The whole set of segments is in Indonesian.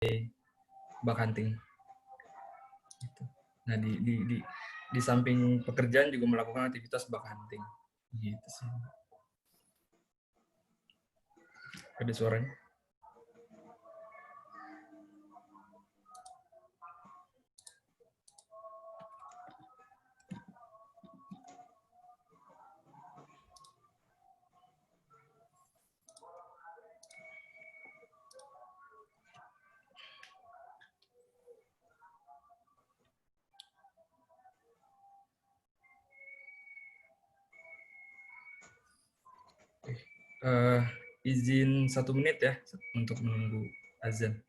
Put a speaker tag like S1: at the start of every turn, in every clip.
S1: bug hunting. Gitu. Nah di samping pekerjaan juga melakukan aktivitas bug hunting. Gitu sih. Ada suaranya? Izin 1 menit ya untuk menunggu azan.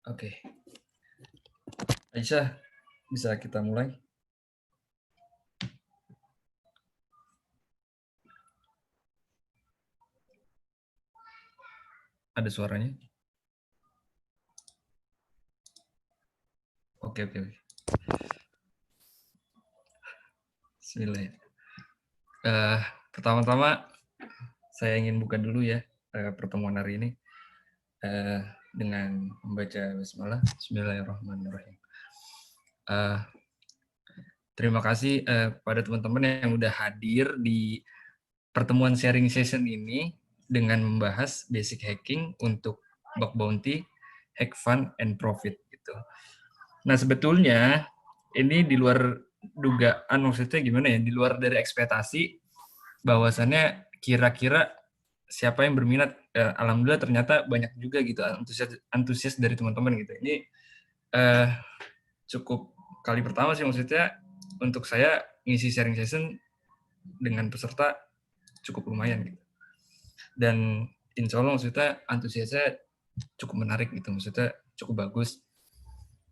S1: Oke. Aisyah, bisa kita mulai? Ada suaranya? Oke. Bismillah. Pertama-tama saya ingin buka dulu ya pertemuan hari ini dengan membaca basmalah. Bismillahirrahmanirrahim. Terima kasih pada teman-teman yang udah hadir di pertemuan sharing session ini dengan membahas basic hacking untuk bug bounty, hack fund, and profit gitu. Nah, sebetulnya ini di luar dugaan, maksudnya gimana ya, di luar dari ekspektasi bahwasannya kira-kira siapa yang berminat. Alhamdulillah ternyata banyak juga gitu antusias dari teman-teman gitu. Ini cukup kali pertama sih, maksudnya untuk saya ngisi sharing session dengan peserta cukup lumayan gitu. Dan insya Allah maksudnya antusiasnya cukup menarik gitu, maksudnya cukup bagus.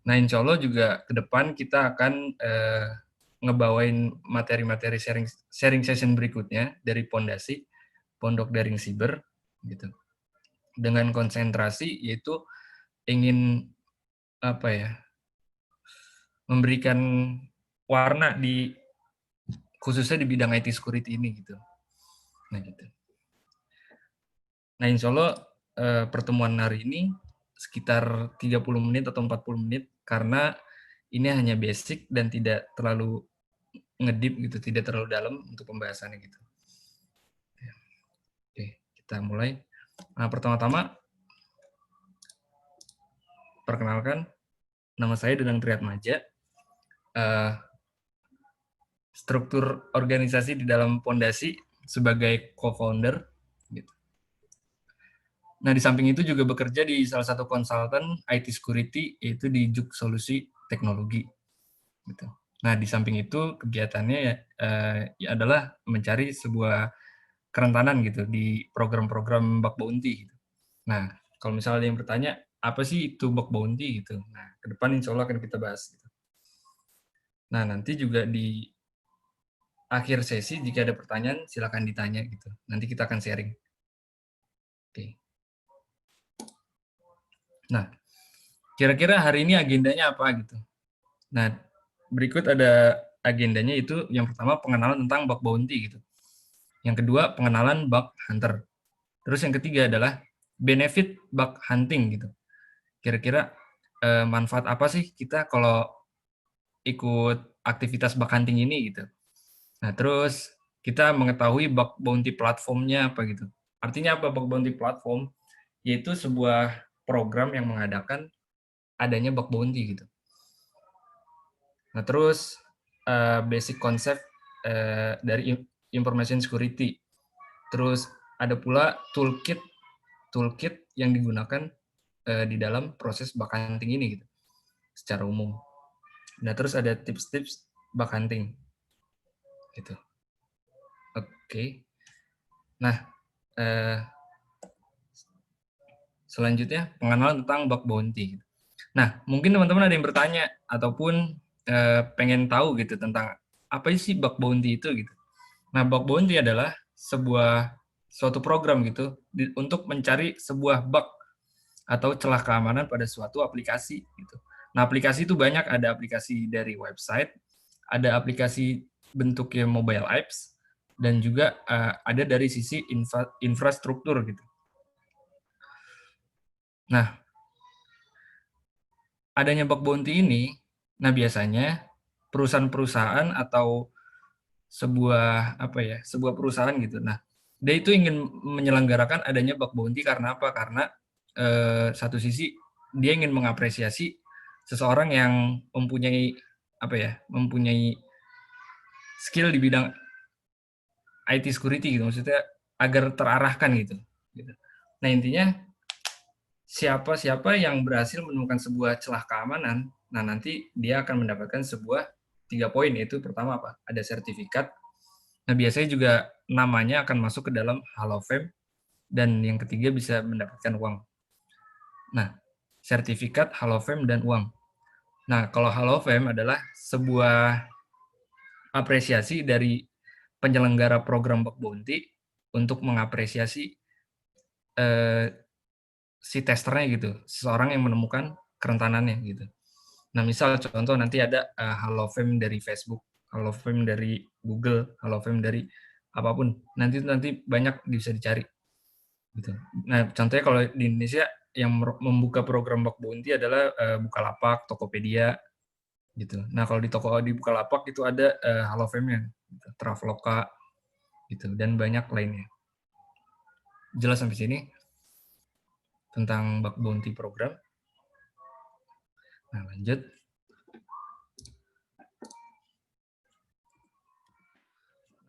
S1: Nah, insya Allah juga ke depan kita akan ngebawain materi-materi sharing session berikutnya dari Pondasi, Pondok Daring Siber, gitu. Dengan konsentrasi yaitu ingin memberikan warna di khususnya di bidang IT security ini gitu. Nah, gitu. Nah, insya Allah pertemuan hari ini sekitar 30 menit atau 40 menit karena ini hanya basic dan tidak terlalu ngedip gitu, tidak terlalu dalam untuk pembahasannya gitu. Oke, kita mulai. Nah, pertama-tama perkenalkan, nama saya Danang Triatmaja. Struktur organisasi di dalam Pondasi sebagai co-founder. Gitu. Nah, di samping itu juga bekerja di salah satu konsultan IT security, yaitu di Juk Solusi Teknologi. Gitu. Nah, di samping itu kegiatannya ya adalah mencari sebuah kerentanan gitu di program-program bug bounty. Gitu. Nah, kalau misalnya ada yang bertanya, apa sih itu bug bounty gitu? Nah, ke depan insya Allah akan kita bahas. Gitu. Nah, nanti juga di akhir sesi jika ada pertanyaan silakan ditanya gitu. Nanti kita akan sharing. Oke. Nah, kira-kira hari ini agendanya apa gitu? Nah, berikut ada agendanya, itu yang pertama pengenalan tentang bug bounty gitu. Yang kedua pengenalan bug hunter. Terus yang ketiga adalah benefit bug hunting gitu. Kira-kira manfaat apa sih kita kalau ikut aktivitas bug hunting ini gitu. Nah, terus kita mengetahui bug bounty platformnya apa gitu. Artinya apa bug bounty platform? Yaitu sebuah program yang mengadakan adanya bug bounty gitu. Nah, terus basic konsep dari information security. Terus ada pula toolkit yang digunakan di dalam proses bug hunting ini gitu, secara umum. Nah, terus ada tips-tips bug hunting gitu. Oke. Nah, selanjutnya pengenalan tentang bug bounty. Nah, mungkin teman-teman ada yang bertanya ataupun pengen tahu gitu tentang apa sih bug bounty itu gitu. Nah, bug bounty adalah suatu program gitu untuk mencari sebuah bug atau celah keamanan pada suatu aplikasi gitu. Nah, aplikasi itu banyak, ada aplikasi dari website, ada aplikasi bentuknya mobile apps, dan juga ada dari sisi infrastruktur gitu. Nah, adanya bug bounty ini, nah biasanya perusahaan-perusahaan atau sebuah perusahaan gitu. Nah, dia itu ingin menyelenggarakan adanya bug bounty karena apa? Karena satu sisi dia ingin mengapresiasi seseorang yang mempunyai skill di bidang IT security gitu, maksudnya agar terarahkan gitu. Nah, intinya siapa yang berhasil menemukan sebuah celah keamanan, nah nanti dia akan mendapatkan sebuah 3 poin, yaitu pertama apa? Ada sertifikat. Nah, biasanya juga namanya akan masuk ke dalam Hall of Fame, dan yang ketiga bisa mendapatkan uang. Nah, sertifikat, Hall of Fame, dan uang. Nah, kalau Hall of Fame adalah sebuah apresiasi dari penyelenggara program bug bounty untuk mengapresiasi si testernya gitu, seseorang yang menemukan kerentanannya gitu. Nah, misal contoh nanti ada Hall of Fame dari Facebook, Hall of Fame dari Google, Hall of Fame dari apapun. Nanti banyak bisa dicari gitu. Nah, contohnya kalau di Indonesia yang membuka program bug bounty adalah Bukalapak, Tokopedia gitu. Nah, kalau di Bukalapak itu ada Hall of Fame-nya, gitu. Traveloka gitu, dan banyak lainnya. Jelas sampai sini tentang bug bounty program. Nah, lanjut.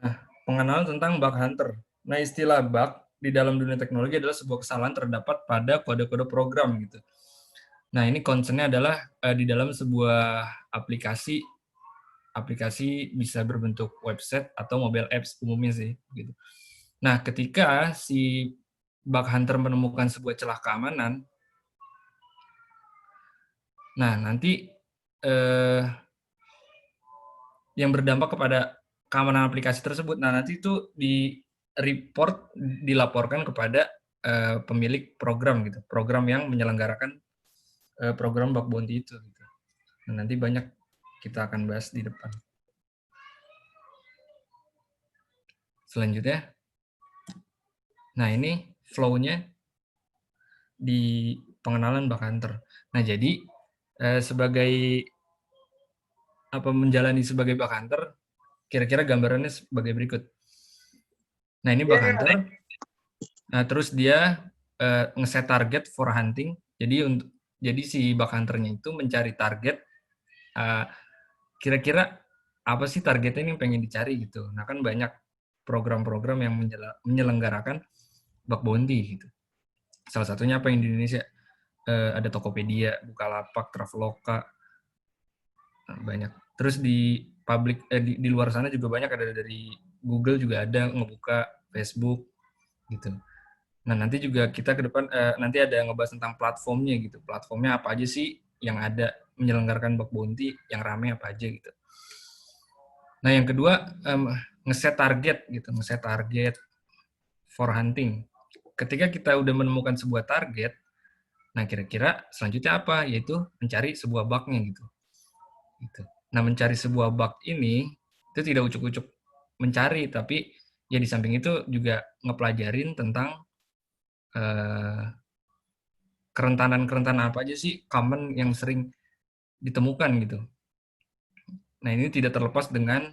S1: Nah, pengenalan tentang bug hunter. Nah, istilah bug di dalam dunia teknologi adalah sebuah kesalahan terdapat pada kode-kode program gitu. Nah, ini concern-nya adalah di dalam sebuah aplikasi bisa berbentuk website atau mobile apps umumnya sih gitu. Nah, ketika si bug hunter menemukan sebuah celah keamanan, nah nanti yang berdampak kepada keamanan aplikasi tersebut. Nah, nanti itu dilaporkan kepada pemilik program gitu, program yang menyelenggarakan program bug bounty itu. Gitu. Nah, nanti banyak kita akan bahas di depan. Selanjutnya, nah ini flow-nya di pengenalan bug hunter. Nah, jadi sebagai menjalani sebagai bug hunter, kira-kira gambarannya sebagai berikut. Nah, ini bug hunter. Nah, terus dia ngeset target for hunting. Jadi si bug hunter-nya itu mencari target kira-kira apa sih targetnya yang pengen dicari gitu. Nah, kan banyak program-program yang menyelenggarakan bug bounty gitu. Salah satunya apa yang di Indonesia? Ada Tokopedia, Bukalapak, Traveloka, banyak. Terus di di luar sana juga banyak, ada dari Google juga ada ngebuka, Facebook gitu. Nah, nanti juga kita ke depan nanti ada ngebahas tentang platformnya gitu. Platformnya apa aja sih yang ada menyelenggarakan bug bounty, yang rame apa aja gitu. Nah, yang kedua ngeset target gitu, ngeset target for hunting. Ketika kita udah menemukan sebuah target, nah kira-kira selanjutnya apa? Yaitu mencari sebuah bug-nya gitu. Nah, mencari sebuah bug ini itu tidak ucuk-ucuk mencari, tapi ya di samping itu juga ngepelajarin tentang kerentanan-kerentanan apa aja sih common yang sering ditemukan gitu. Nah, ini tidak terlepas dengan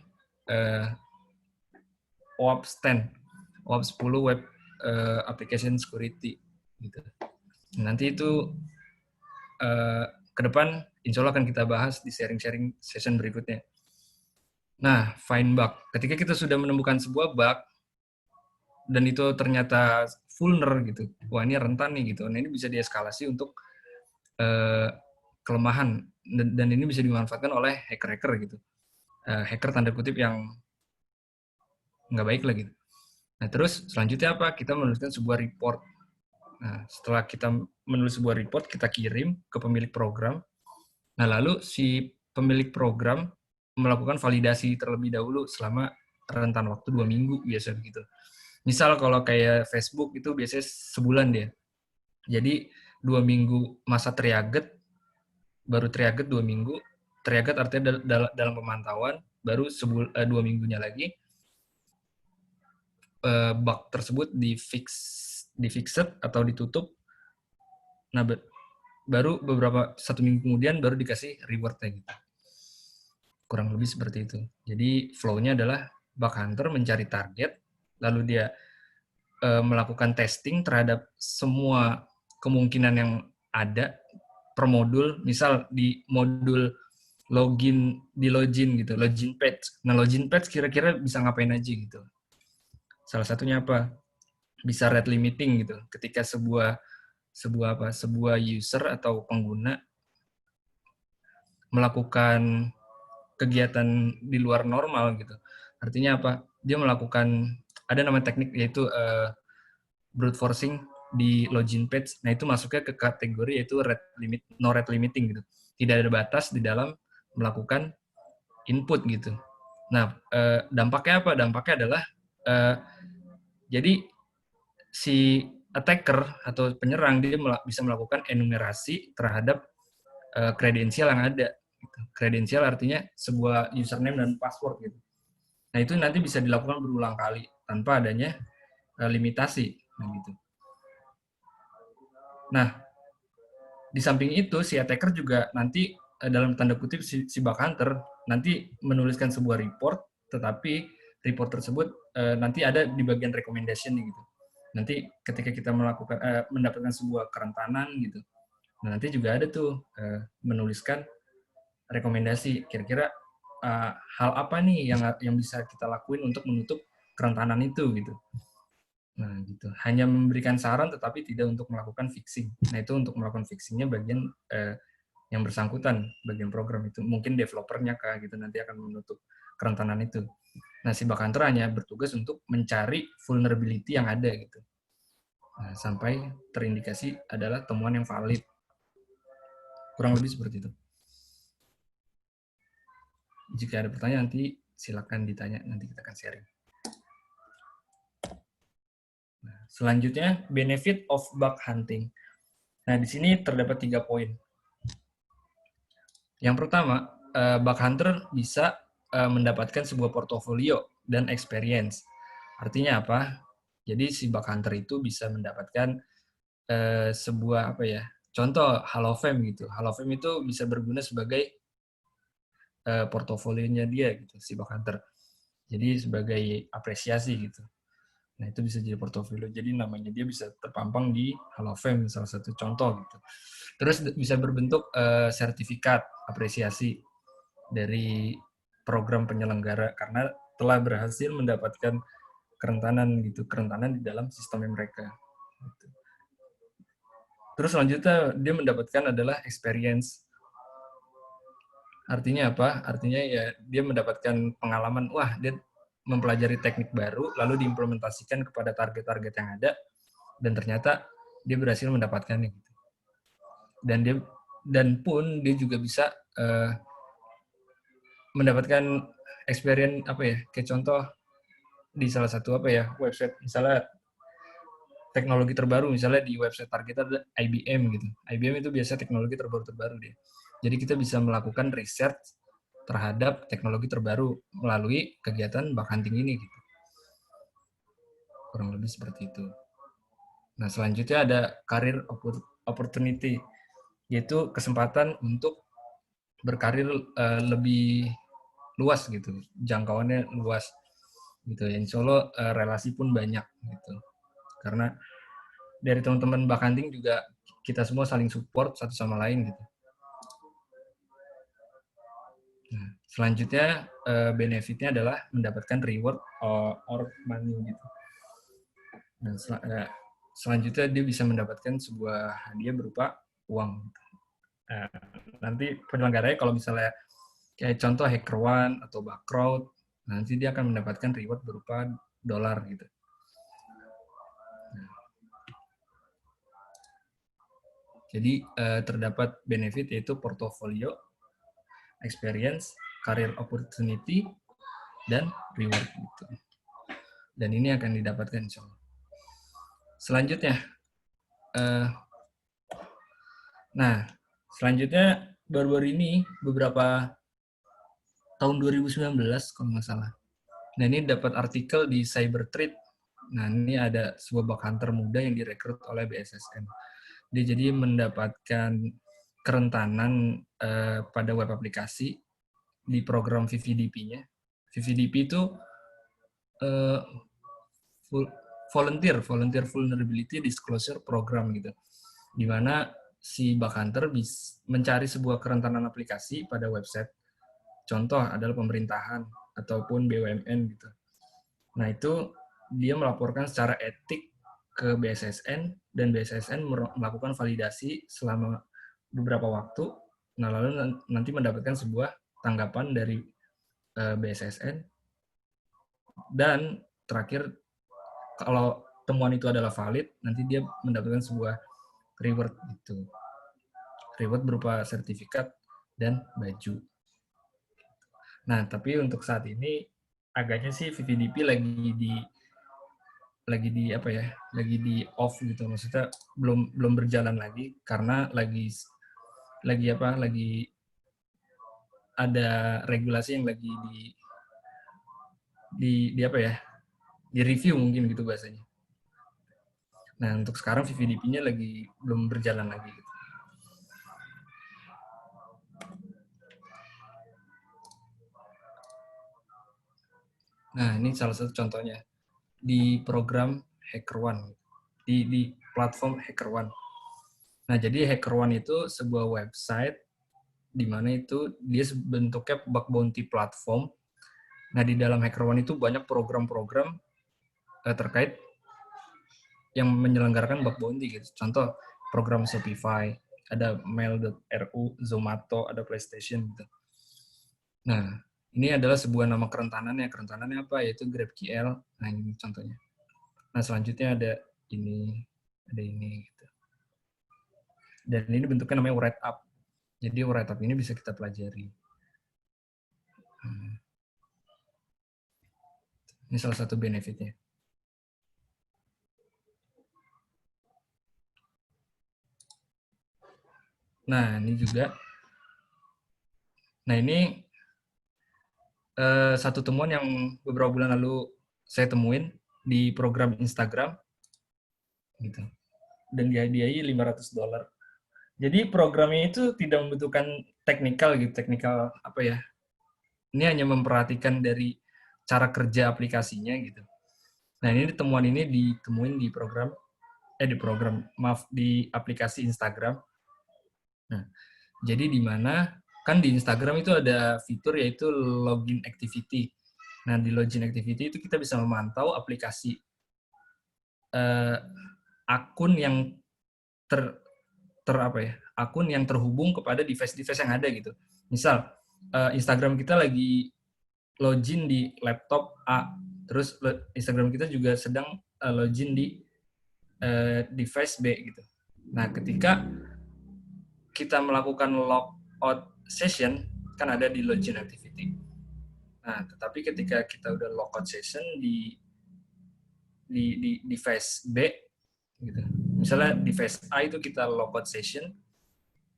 S1: OAuth 10, OAuth 10 Web Application Security gitu. Nanti itu ke depan insya Allah akan kita bahas di sharing-sharing session berikutnya. Nah, find bug. Ketika kita sudah menemukan sebuah bug dan itu ternyata vulner gitu, wah ini rentan nih gitu. Nah, ini bisa dieskalasi untuk kelemahan dan ini bisa dimanfaatkan oleh hacker-hacker gitu. Hacker tanda kutip yang nggak baik lah gitu. Nah, terus selanjutnya apa? Kita menuliskan sebuah report. Nah, setelah kita menulis sebuah report, kita kirim ke pemilik program. Nah, lalu si pemilik program melakukan validasi terlebih dahulu selama rentan waktu 2 minggu biasa begitu. Misal kalau kayak Facebook itu biasanya sebulan dia. Jadi 2 minggu masa triaget, baru triaget 2 minggu. Triaget artinya dalam pemantauan, baru 2 minggunya lagi bug tersebut di-fixed atau ditutup. Nah, baru 1 minggu kemudian baru dikasih reward-nya gitu. Kurang lebih seperti itu. Jadi flow-nya adalah bug hunter mencari target, lalu dia melakukan testing terhadap semua kemungkinan yang ada per modul. Misal di modul login gitu, login page. Nah, login page kira-kira bisa ngapain aja gitu. Salah satunya apa? Bisa rate limiting gitu. Ketika sebuah user atau pengguna melakukan kegiatan di luar normal gitu. Artinya apa? Dia melakukan, ada nama teknik yaitu brute forcing. di login page. Nah, itu masuknya ke kategori yaitu no rate limiting gitu. Tidak ada batas di dalam melakukan input gitu. Nah, dampaknya apa? Dampaknya adalah jadi si attacker atau penyerang dia bisa melakukan enumerasi terhadap kredensial yang ada. Kredensial artinya sebuah username dan password gitu. Nah, itu nanti bisa dilakukan berulang kali tanpa adanya limitasi. Nah, gitu. Nah, di samping itu si attacker juga nanti dalam tanda kutip si bug hunter nanti menuliskan sebuah report, tetapi report tersebut nanti ada di bagian recommendation gitu. Nanti ketika kita mendapatkan sebuah kerentanan gitu, nah, nanti juga ada tuh menuliskan rekomendasi kira-kira hal apa nih yang bisa kita lakuin untuk menutup kerentanan itu gitu. Nah, gitu. Hanya memberikan saran tetapi tidak untuk melakukan fixing. Nah, itu untuk melakukan fixingnya bagian yang bersangkutan, bagian program itu. Mungkin developernya kah gitu nanti akan menutup kerentanan itu. Nah, si bug hunter hanya bertugas untuk mencari vulnerability yang ada gitu. Nah, sampai terindikasi adalah temuan yang valid. Kurang lebih seperti itu. Jika ada pertanyaan nanti silakan ditanya, nanti kita akan sharing. Nah, selanjutnya benefit of bug hunting. Nah, di sini terdapat 3 poin. Yang pertama, bug hunter bisa mendapatkan sebuah portofolio dan experience. Artinya apa? Jadi si bug hunter itu bisa mendapatkan sebuah apa ya? Contoh Hall of Fame gitu. Hall of Fame itu bisa berguna sebagai portofolionya dia gitu si bug hunter. Jadi sebagai apresiasi gitu. Nah, itu bisa jadi portofolio. Jadi namanya dia bisa terpampang di Hall of Fame, salah satu contoh gitu. Terus bisa berbentuk sertifikat apresiasi dari program penyelenggara karena telah berhasil mendapatkan kerentanan di dalam sistem mereka. Gitu. Terus selanjutnya dia mendapatkan adalah experience. Artinya apa? Artinya ya dia mendapatkan pengalaman, wah dia mempelajari teknik baru lalu diimplementasikan kepada target-target yang ada dan ternyata dia berhasil mendapatkannya gitu. Dan pun dia juga bisa mendapatkan experience apa ya? Kayak contoh di salah satu apa ya? Website misalnya teknologi terbaru misalnya di website target ada IBM gitu. IBM itu biasa teknologi terbaru dia. Jadi kita bisa melakukan research terhadap teknologi terbaru melalui kegiatan bug hunting ini gitu. Kurang lebih seperti itu. Nah, selanjutnya ada career opportunity, yaitu kesempatan untuk berkarir lebih luas gitu, jangkauannya luas gitu ya. Insya Allah relasi pun banyak gitu. Karena dari teman-teman bug hunting juga kita semua saling support satu sama lain gitu. Nah, selanjutnya benefitnya adalah mendapatkan reward or money gitu. Nah, selanjutnya dia bisa mendapatkan sebuah hadiah berupa uang. Nah, nanti penyelenggaranya kalau misalnya kayak contoh HackerOne atau Bugcrowd, nanti dia akan mendapatkan reward berupa dolar gitu. Nah, jadi terdapat benefit yaitu portofolio, experience, career opportunity, dan reward gitu. Dan ini akan didapatkan insya Allah. Selanjutnya, selanjutnya baru-baru ini beberapa tahun 2019 kalau nggak salah. Nah, ini dapat artikel di Cybertrade. Nah, ini ada sebuah bug hunter muda yang direkrut oleh BSSN. Dia jadi mendapatkan kerentanan pada web aplikasi di program VVDP-nya. VVDP itu volunteer vulnerability disclosure program gitu, di mana si bug hunter bisa mencari sebuah kerentanan aplikasi pada website. Contoh adalah pemerintahan ataupun BUMN gitu. Nah, itu dia melaporkan secara etik ke BSSN dan BSSN melakukan validasi selama beberapa waktu. Nah, lalu nanti mendapatkan sebuah tanggapan dari BSSN. Dan terakhir, kalau temuan itu adalah valid, nanti dia mendapatkan sebuah reward gitu. Reward berupa sertifikat dan baju. Nah, tapi untuk saat ini agaknya sih VVDP lagi di apa ya? Lagi di off gitu. Maksudnya belum berjalan lagi karena lagi apa? Lagi ada regulasi yang lagi di apa ya? Di review mungkin gitu bahasanya. Nah, untuk sekarang VVDP-nya lagi belum berjalan lagi gitu. Nah, ini salah satu contohnya di program HackerOne, di platform HackerOne. Nah, jadi HackerOne itu sebuah website di mana itu dia bentuknya bug bounty platform. Nah, di dalam HackerOne itu banyak program-program terkait yang menyelenggarakan bug bounty gitu. Contoh program Shopify, ada mail.ru, Zomato, ada PlayStation gitu. Nah, ini adalah sebuah nama kerentanannya. Kerentanannya apa? Yaitu GraphQL. Nah, ini contohnya. Nah, selanjutnya ada ini gitu. Dan ini bentuknya namanya write up. Jadi write up ini bisa kita pelajari. Ini salah satu benefitnya. Nah, ini juga. Nah, ini satu temuan yang beberapa bulan lalu saya temuin di program Instagram gitu. Dan dihadiahi $500. Jadi programnya itu tidak membutuhkan teknikal gitu, teknikal apa ya? Ini hanya memperhatikan dari cara kerja aplikasinya gitu. Nah, ini temuan ini ditemuin di aplikasi Instagram. Nah, jadi di mana kan di Instagram itu ada fitur yaitu login activity. Nah, di login activity itu kita bisa memantau aplikasi akun yang apa ya? Akun yang terhubung kepada device-device yang ada gitu. Misal Instagram kita lagi login di laptop A, terus Instagram kita juga sedang login di device B gitu. Nah, ketika kita melakukan logout session, kan ada di login activity. Nah, tetapi ketika kita udah logout session di device B, gitu. Misalnya device A itu kita logout session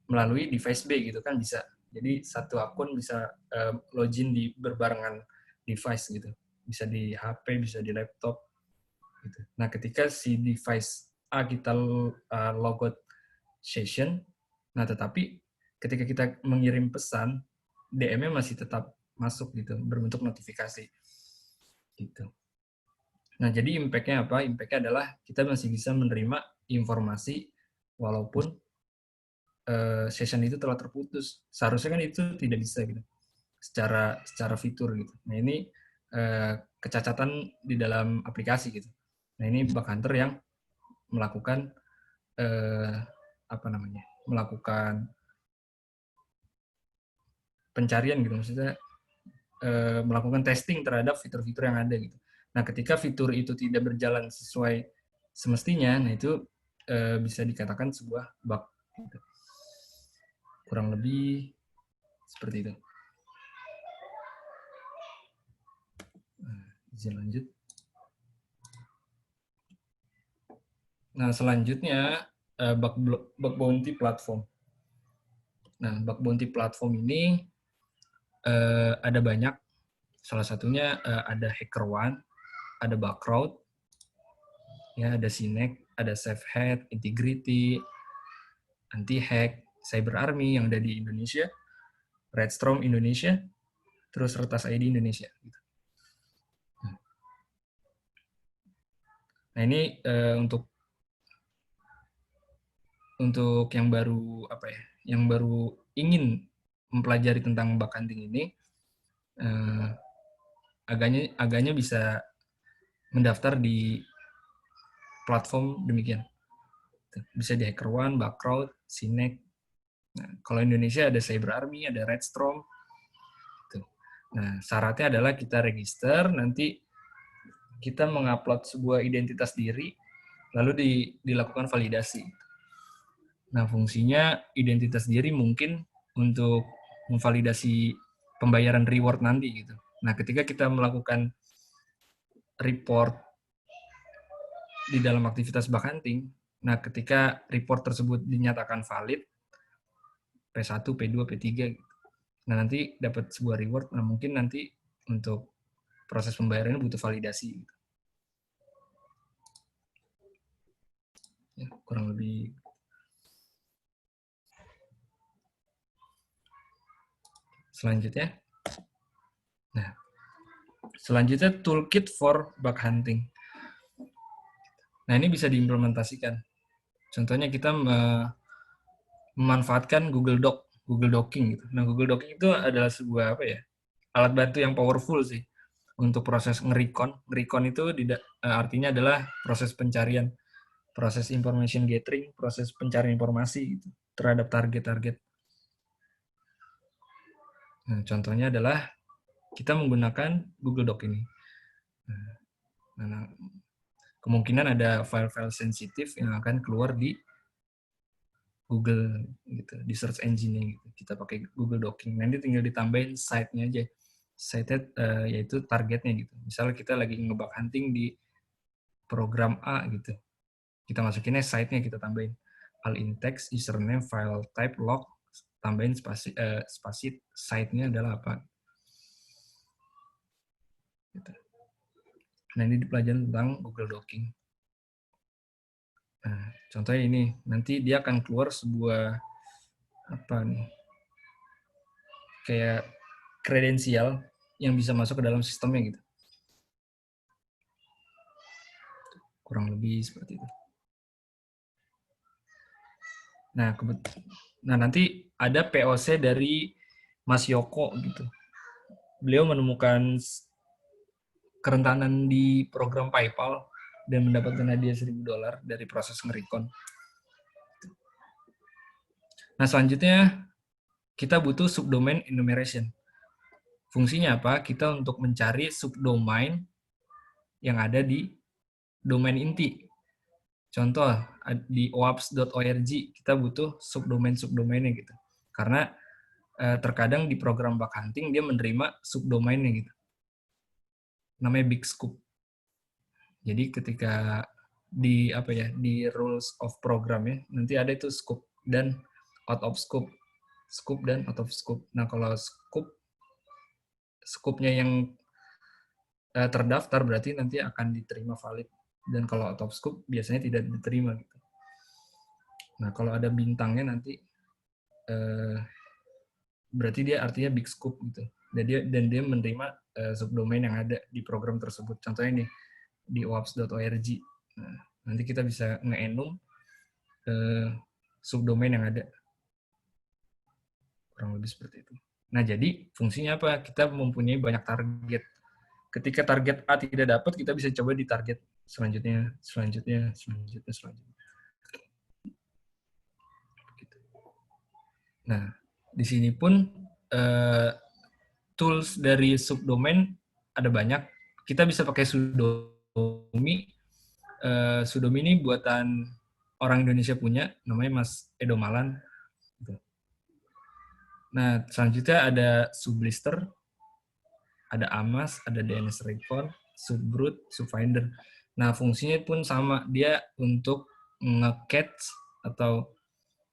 S1: melalui device B gitu kan bisa. Jadi satu akun bisa login di berbarengan device gitu. Bisa di HP, bisa di laptop. Gitu. Nah, ketika si device A kita logout session, nah tetapi ketika kita mengirim pesan, DM-nya masih tetap masuk gitu, berbentuk notifikasi. Gitu. Nah, jadi impact-nya apa? Impact-nya adalah kita masih bisa menerima informasi walaupun session itu telah terputus. Seharusnya kan itu tidak bisa gitu. Secara fitur gitu. Nah, ini kecacatan di dalam aplikasi gitu. Nah, ini bug hunter yang melakukan melakukan pencarian gitu, maksudnya melakukan testing terhadap fitur-fitur yang ada gitu. Nah, ketika fitur itu tidak berjalan sesuai semestinya, nah itu bisa dikatakan sebuah bug gitu. Kurang lebih seperti itu. Izin lanjut. Nah, selanjutnya bug bounty platform. Nah, bug bounty platform ini ada banyak. Salah satunya ada HackerOne, ada Bugcrowd, ya ada Synek, ada SafeHead, Integrity, Anti-Hack, CyberArmy yang ada di Indonesia, Redstorm Indonesia, terus Retas ID Indonesia. Nah, ini untuk yang baru apa ya, yang baru ingin mempelajari tentang bug hunting ini, agaknya bisa mendaftar di platform demikian. Bisa di HackerOne, Bugcrowd, Synek. Nah, kalau Indonesia ada CyberArmy, ada Redstorm. Nah, syaratnya adalah kita register, nanti kita mengupload sebuah identitas diri, lalu dilakukan validasi. Nah, fungsinya identitas diri mungkin untuk memvalidasi pembayaran reward nanti gitu. Nah, ketika kita melakukan report di dalam aktivitas bug hunting, nah ketika report tersebut dinyatakan valid, P1, P2, P3, nah nanti dapat sebuah reward, nah mungkin nanti untuk proses pembayarannya butuh validasi. Ya, kurang lebih. Selanjutnya, nah selanjutnya toolkit for bug hunting. Nah ini bisa diimplementasikan. Contohnya kita memanfaatkan Google Docking gitu. Nah Google Docking itu adalah sebuah apa ya, alat bantu yang powerful sih untuk proses nge-recon. Recon itu artinya adalah proses pencarian, proses information gathering, proses pencarian informasi gitu, terhadap target-target. Nah, contohnya adalah kita menggunakan Google Doc ini. Nah, kemungkinan ada file-file sensitif yang akan keluar di Google gitu, di search engine-nya gitu. Kita pakai Google Docking. Nanti tinggal ditambahin site-nya aja. Site yaitu targetnya gitu. Misalnya kita lagi ngebug hunting di program A gitu. Kita masukinnya site-nya, kita tambahin all in text, username, file type, log, tambahin spasi site-nya adalah apa. Gitu. Nah, ini pelajaran tentang Google Docking. Nah, contohnya ini, nanti dia akan keluar sebuah apa nih, kayak kredensial yang bisa masuk ke dalam sistemnya gitu. Kurang lebih seperti itu. Nah, nanti ada POC dari Mas Yoko gitu. Beliau menemukan kerentanan di program PayPal dan mendapatkan hadiah $1.000 dari proses nge-recon. Nah, selanjutnya kita butuh subdomain enumeration. Fungsinya apa? Kita untuk mencari subdomain yang ada di domain inti. Contoh, di oaps.org kita butuh subdomain-subdomainnya gitu. Karena terkadang di program bug hunting dia menerima subdomainnya gitu. Namanya big scope. Jadi ketika di rules of program ya, nanti ada itu scope dan out of scope. Scope dan out of scope. Nah, kalau scope-nya yang terdaftar berarti nanti akan diterima valid, dan kalau out of scope biasanya tidak diterima gitu. Nah, kalau ada bintangnya nanti berarti dia artinya big scope gitu. Dan dia menerima subdomain yang ada di program tersebut. Contohnya nih di oaps.org. Nah, nanti kita bisa nge-enum subdomain yang ada. Kurang lebih seperti itu. Nah, jadi fungsinya apa? Kita mempunyai banyak target. Ketika target A tidak dapat, kita bisa coba di target selanjutnya. Nah, di sini pun tools dari subdomain ada banyak. Kita bisa pakai Sudomi. Sudomi ini buatan orang Indonesia punya, namanya Mas Edo Malan. Nah, selanjutnya ada Sublister, ada Amas, ada DNS Recon, Subroot, Subfinder. Nah, fungsinya pun sama. Dia untuk nge-catch atau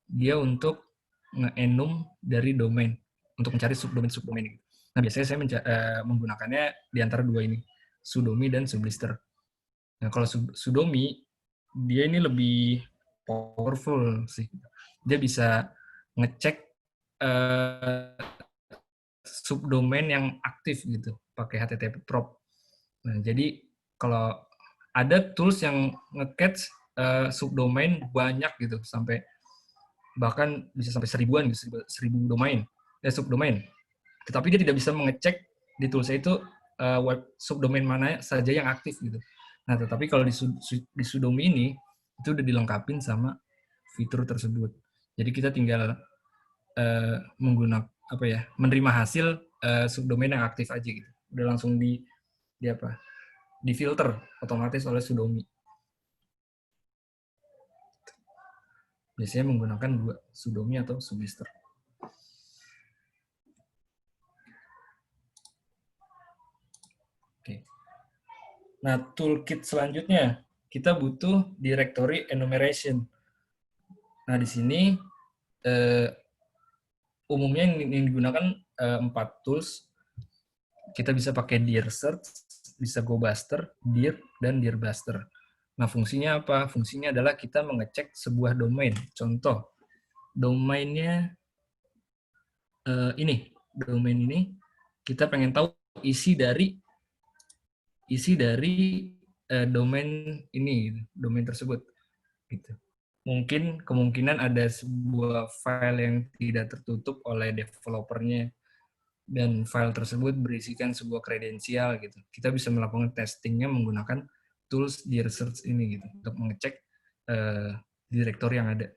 S1: dia untuk nge-enum dari domain untuk mencari subdomain-subdomain ini. Nah, biasanya saya menggunakannya di antara dua ini, Sudomi dan Sublister. Nah, kalau Sudomi, dia ini lebih powerful sih. Dia bisa ngecek subdomain yang aktif gitu, pakai HTTP prop. Nah, jadi kalau ada tools yang nge-catch subdomain banyak gitu, sampai bahkan bisa sampai seribuan gitu, 1000 domain, subdomain. Tetapi dia tidak bisa mengecek di toolsnya itu web subdomain mana saja yang aktif gitu. Nah, tetapi kalau di Sudomi ini itu udah dilengkapin sama fitur tersebut. Jadi kita tinggal menggunakan menerima hasil subdomain yang aktif aja gitu. Udah langsung di filter otomatis oleh Sudomi. Biasanya menggunakan dua, sudomi atau submister. Oke. Nah, toolkit selanjutnya, kita butuh directory enumeration. Nah, di sini umumnya yang digunakan 4 tools. Kita bisa pakai dir search, bisa gobuster, dir, dan dirbuster. Nah, fungsinya apa? Fungsinya adalah kita mengecek sebuah domain. Contoh, domainnya ini, domain ini kita pengen tahu isi dari domain ini, domain tersebut. Gitu. Mungkin kemungkinan ada sebuah file yang tidak tertutup oleh developernya dan file tersebut berisikan sebuah kredensial gitu. Kita bisa melakukan testingnya menggunakan tools di research ini gitu untuk mengecek direktori yang ada.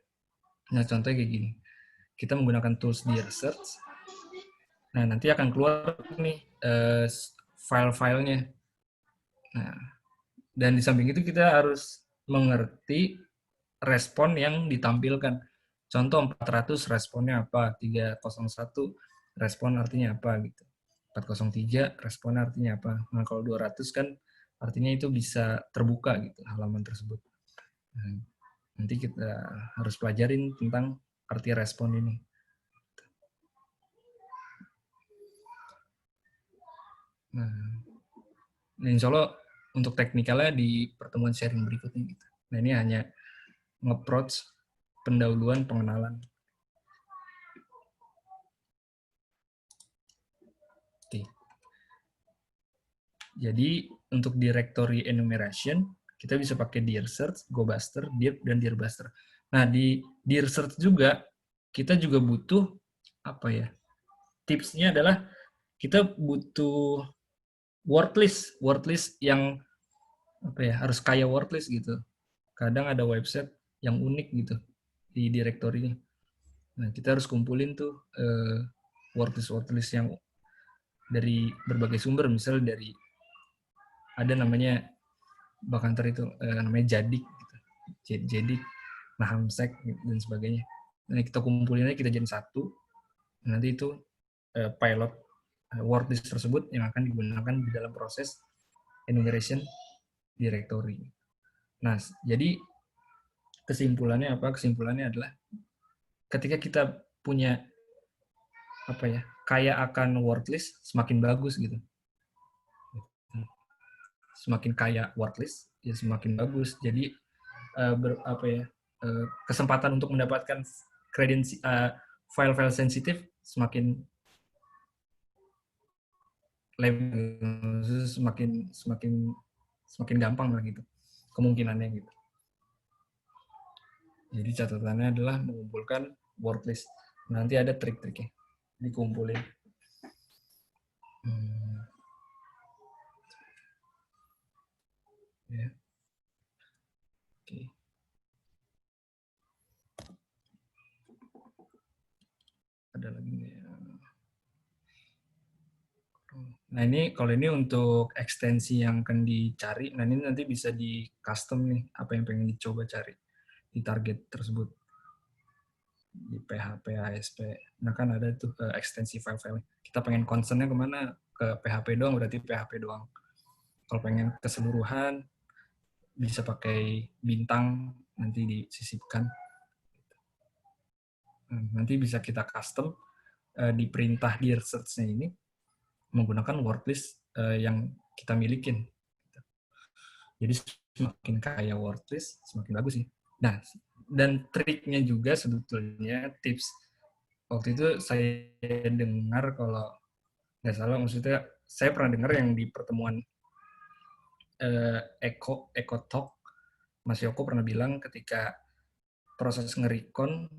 S1: Nah, contohnya kayak gini. Kita menggunakan tools di research. Nah, nanti akan keluar nih file-filenya. Nah, dan di samping itu kita harus mengerti respon yang ditampilkan. Contoh 400 responnya apa, 301 respon artinya apa gitu. 403 respon artinya apa. Nah, kalau 200 kan artinya itu bisa terbuka gitu halaman tersebut. Nah, nanti kita harus pelajarin tentang arti respon ini. Nah, insya Allah untuk teknikalnya di pertemuan sharing berikutnya gitu. Nah, ini hanya nge-approach pendahuluan pengenalan. Oke. Jadi untuk directory enumeration kita bisa pakai dir search, gobuster, dir, dan dirbuster. Nah, di dir search juga kita juga butuh apa ya? Tipsnya adalah kita butuh word list yang apa ya? Harus kaya word list gitu. Kadang ada website yang unik gitu di directory-nya. Nah, kita harus kumpulin tuh word list yang dari berbagai sumber, misalnya dari ada namanya Bakanter itu namanya Jadik gitu. Jadik, Nahamsek dan sebagainya. Nah, kita kumpulin aja, kita jadi satu. Nanti itu pilot word list tersebut yang akan digunakan di dalam proses enumeration directory. Nah, jadi kesimpulannya apa? Kesimpulannya adalah ketika kita punya apa ya, kaya akan word list, semakin bagus gitu. Semakin kaya word list, ya semakin bagus. Jadi apa ya, kesempatan untuk mendapatkan file-file sensitif semakin semakin semakin semakin gampang lah gitu kemungkinannya gitu. Jadi catatannya adalah mengumpulkan word list. Nanti ada trik-triknya dikumpulin. Ya. Oke. Ada lagi nih. Nah, ini kalau ini untuk ekstensi yang akan dicari, nah ini nanti bisa di custom nih apa yang pengen dicoba cari di target tersebut. Di PHP, ASP. Nah, kan ada tuh ekstensi file-file. Kita pengen concernnya kemana? Ke PHP doang, berarti PHP doang. Kalau pengen keseluruhan, bisa pakai bintang, nanti disisipkan. Nanti bisa kita custom di perintah di research-nya ini menggunakan word list yang kita milikin. Jadi semakin kaya word list, semakin bagus sih. Nah, dan triknya juga sebetulnya tips waktu itu saya dengar, kalau nggak salah, maksudnya saya pernah dengar yang di pertemuan Eko Talk, Mas Yoko pernah bilang ketika proses nge-recon,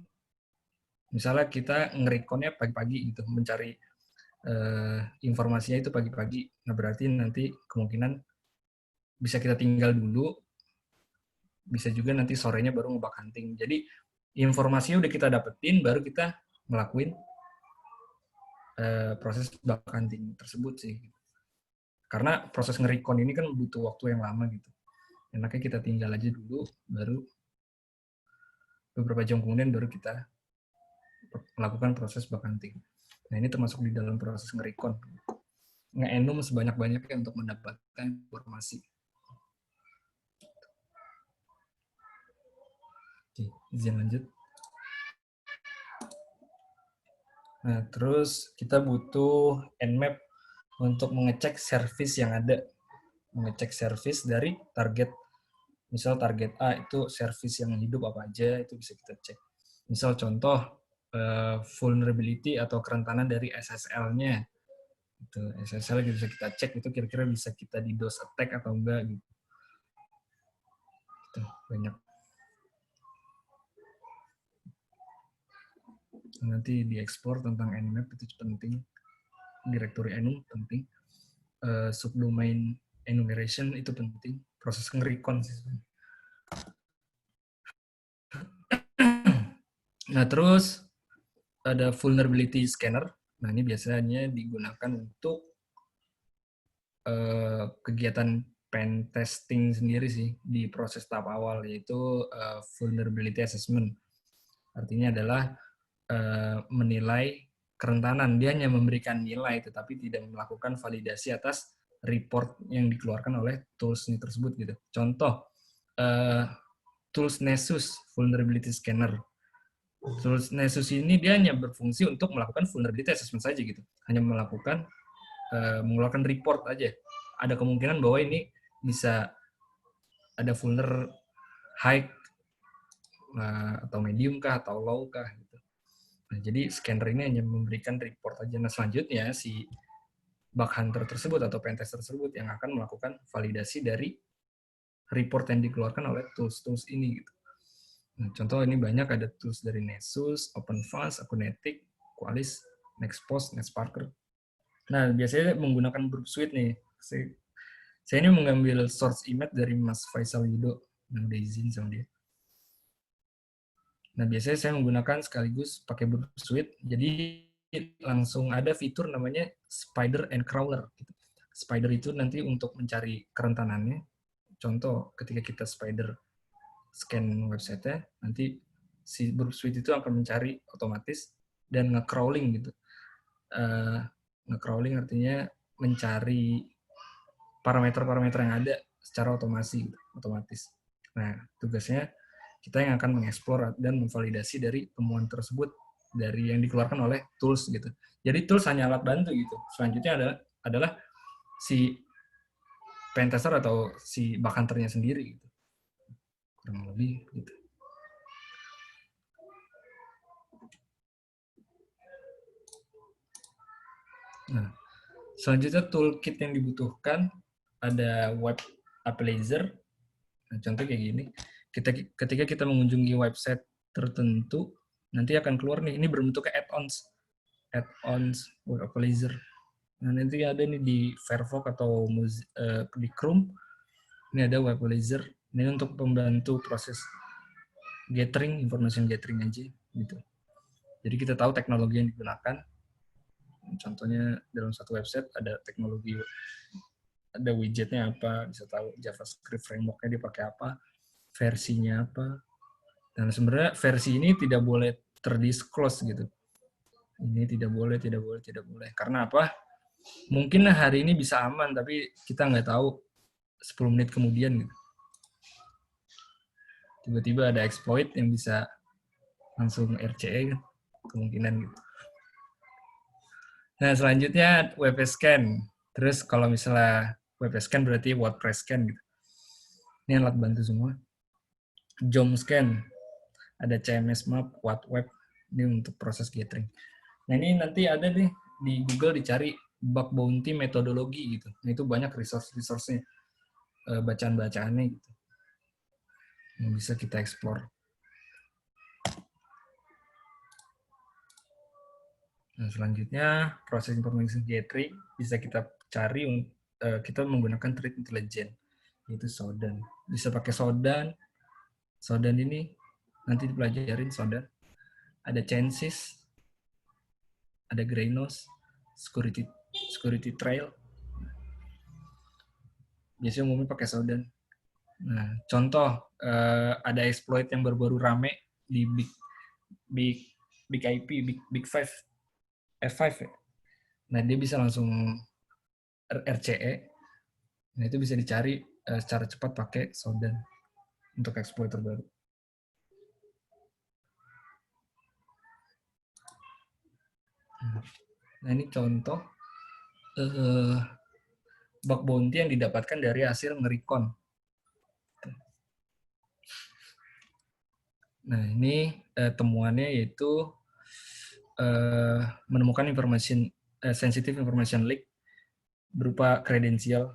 S1: misalnya kita nge-reconnya pagi-pagi gitu, mencari informasinya itu pagi-pagi, nah berarti nanti kemungkinan bisa kita tinggal dulu, bisa juga nanti sorenya baru ngebug hunting. Jadi informasinya udah kita dapetin, baru kita ngelakuin proses bug hunting tersebut sih. Karena proses nge-recon ini kan butuh waktu yang lama gitu. Enaknya kita tinggal aja dulu, baru beberapa jam kemudian baru kita melakukan proses bug hunting. Nah, ini termasuk di dalam proses nge-recon. Nge-enum sebanyak-banyaknya untuk mendapatkan informasi. Oke, izin lanjut. Nah, terus kita butuh Nmap untuk mengecek service yang ada. Mengecek service dari target. Misal target A itu service yang hidup apa aja, itu bisa kita cek. Misal contoh, vulnerability atau kerentanan dari SSL-nya. Itu SSL bisa kita cek, itu kira-kira bisa kita DDoS attack atau enggak gitu. Itu banyak. Nanti dieksplor tentang Nmap itu penting. Direktori enum penting. Subdomain enumeration itu penting. Proses nge-recon sih. Nah, terus ada vulnerability scanner. Nah, ini biasanya digunakan untuk kegiatan pen testing sendiri sih di proses tahap awal, yaitu vulnerability assessment. Artinya adalah menilai kerentanan. Dia hanya memberikan nilai, tetapi tidak melakukan validasi atas report yang dikeluarkan oleh tools ini tersebut gitu. Contoh, tools Nessus vulnerability scanner. Tools Nessus ini dia hanya berfungsi untuk melakukan vulnerability assessment saja gitu. Hanya melakukan mengeluarkan report aja. Ada kemungkinan bahwa ini bisa ada vulner high atau medium kah atau low kah gitu. Nah, jadi scanner ini hanya memberikan report aja. Nah, selanjutnya si bug hunter tersebut atau pentester tersebut yang akan melakukan validasi dari report yang dikeluarkan oleh tools-tools ini gitu. Nah, contoh ini banyak, ada tools dari Nessus, OpenFast, Akunetic, Qualys, Nextpost, NetSparker. Nah, biasanya menggunakan Burp Suite nih. Saya ini mengambil source image dari Mas Faisal Yudo, yang udah izin sama dia. Nah, biasanya saya menggunakan sekaligus pakai Burp Suite, jadi langsung ada fitur namanya Spider and Crawler. Spider itu nanti untuk mencari kerentanannya. Contoh, ketika kita spider scan website-nya, nanti si Burp Suite itu akan mencari otomatis dan nge-crawling gitu. Nge-crawling artinya mencari parameter-parameter yang ada secara otomatis. Nah, tugasnya kita yang akan mengeksplor dan memvalidasi dari temuan tersebut dari yang dikeluarkan oleh tools gitu. Jadi tools hanya alat bantu gitu. Selanjutnya adalah si pentester atau si bug hunter-nya sendiri gitu. Kurang lebih gitu. Nah, selanjutnya toolkit yang dibutuhkan ada web appalaiser. Nah, contoh kayak gini. Ketika kita mengunjungi website tertentu, nanti akan keluar nih, ini berbentuk add-ons web appalaiser. Nah, nanti ada nih di Firefox atau di Chrome, ini ada web appalaiser. Ini untuk membantu proses gathering, information gathering aja gitu. Jadi kita tahu teknologi yang digunakan. Contohnya dalam satu website ada teknologi, ada widgetnya apa, bisa tahu JavaScript framework-nya dipakai apa, versinya apa. Dan sebenarnya versi ini tidak boleh terdisclose gitu. Ini tidak boleh. Karena apa? Mungkin hari ini bisa aman, tapi kita nggak tahu 10 menit kemudian gitu. Tiba-tiba ada exploit yang bisa langsung RCE kan, kemungkinan gitu. Nah, selanjutnya WP Scan. Terus kalau misalnya WP Scan berarti WordPress Scan gitu. Ini alat bantu semua. JOM Scan. Ada CMS Map, WhatWeb. Ini untuk proses gathering. Nah, ini nanti ada nih di Google dicari bug bounty metodologi gitu. Nah, itu banyak resource-nya, bacaan-bacaannya gitu. Yang bisa kita explore. Nah, selanjutnya proses information gathering bisa kita cari, kita menggunakan threat intelligence, yaitu Shodan. Bisa pakai Shodan. Shodan ini nanti dipelajarin Shodan. Ada Chances, ada Greynos, security trail. Biasanya umumnya pakai Shodan. Nah, contoh ada exploit yang baru-baru rame di big big IP, big five, F5 ya. Nah, dia bisa langsung RCE. Nah, itu bisa dicari secara cepat pakai Shodan untuk exploit terbaru. Nah, ini contoh bug bounty yang didapatkan dari hasil nge-recon. Nah, ini temuannya yaitu menemukan sensitive information leak berupa kredensial.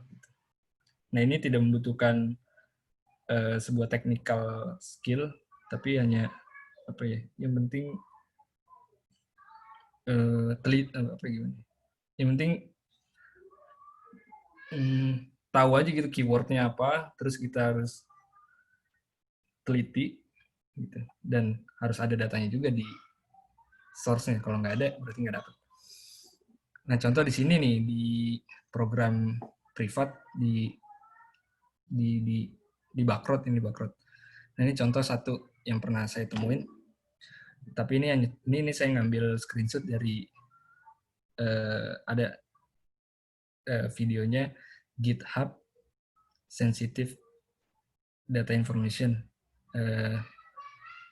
S1: Nah, ini tidak membutuhkan sebuah technical skill, tapi hanya apa ya? Yang penting apa gimana? Yang penting tahu aja gitu keywordnya apa, terus kita harus teliti gitu, dan harus ada datanya juga di source-nya. Kalau nggak ada berarti nggak dapat. Nah, contoh di sini nih, di program privat di Bakrot ini Bakrot. Nah, ini contoh satu yang pernah saya temuin. Tapi ini saya ngambil screenshot dari ada videonya GitHub sensitive data information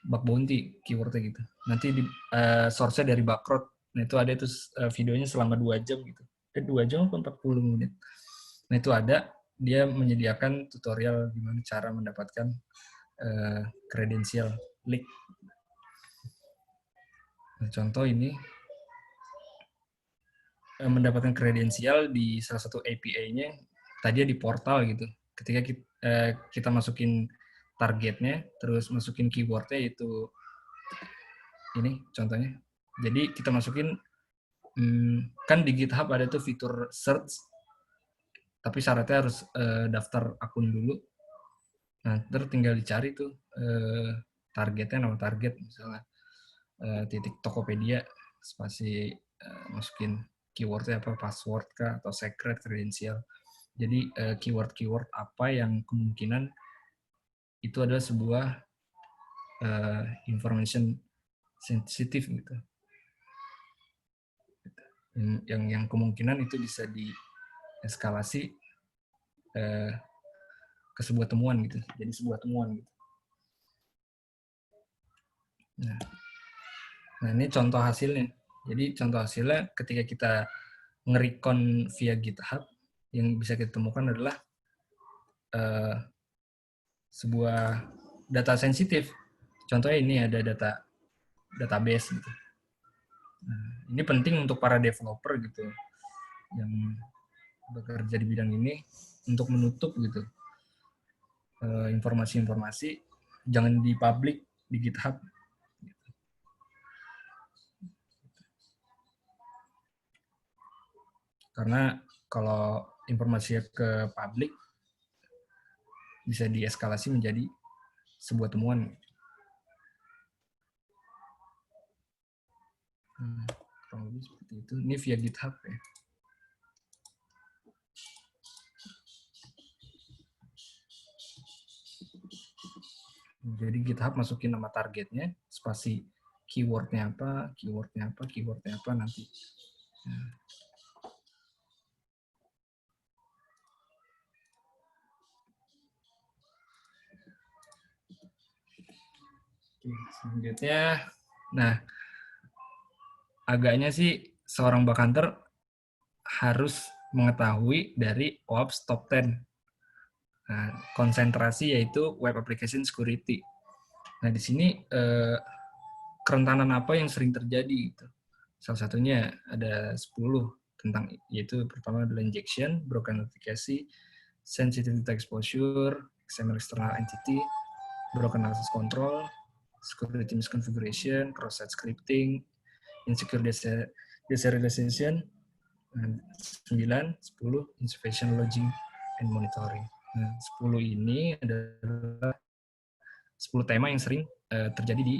S1: bug bounty keywordnya gitu. Nanti di source-nya dari Bakrot. Nah, itu ada itu videonya selama 2 jam gitu. 2 jam atau 40 menit. Nah, itu ada, dia menyediakan tutorial gimana cara mendapatkan kredensial leak. Nah, contoh ini mendapatkan kredensial di salah satu API-nya tadi di portal gitu. Ketika kita masukin targetnya, terus masukin keywordnya itu ini contohnya. Jadi kita masukin kan di GitHub ada tuh fitur search, tapi syaratnya harus daftar akun dulu. Nah, terus tinggal dicari tuh targetnya, nama target misalnya titik Tokopedia, spasi masukin keywordnya apa, password kah atau secret credential. Jadi keyword-keyword apa yang kemungkinan itu adalah sebuah information sensitif gitu. Yang kemungkinan itu bisa dieskalasi ke sebuah temuan gitu. Jadi sebuah temuan gitu. Nah, ini contoh hasilnya. Jadi contoh hasilnya ketika kita nge-recon via GitHub, yang bisa kita temukan adalah sebuah data sensitif. Contohnya ini ada database gitu. Nah, ini penting untuk para developer gitu yang bekerja di bidang ini untuk menutup gitu informasi-informasi, jangan dipublik di GitHub. Karena kalau informasinya ke publik bisa dieskalasi menjadi sebuah temuan. Kurang lebih seperti itu. Ini via GitHub ya. Jadi GitHub masukin nama targetnya, spasi keywordnya apa, keywordnya apa, keywordnya apa nanti. Selanjutnya, nah agaknya sih seorang bug hunter harus mengetahui dari OWASP Top 10. Nah, konsentrasi yaitu Web Application Security. Nah, di sini kerentanan apa yang sering terjadi gitu. Salah satunya ada 10 tentang, yaitu pertama adalah injection, broken notification, sensitive data exposure, XML external entity, broken access control, security misconfiguration, cross-site scripting, insecure deserialization, 9, 10, insufficient logging and monitoring. Nah, 10 ini adalah 10 tema yang sering terjadi di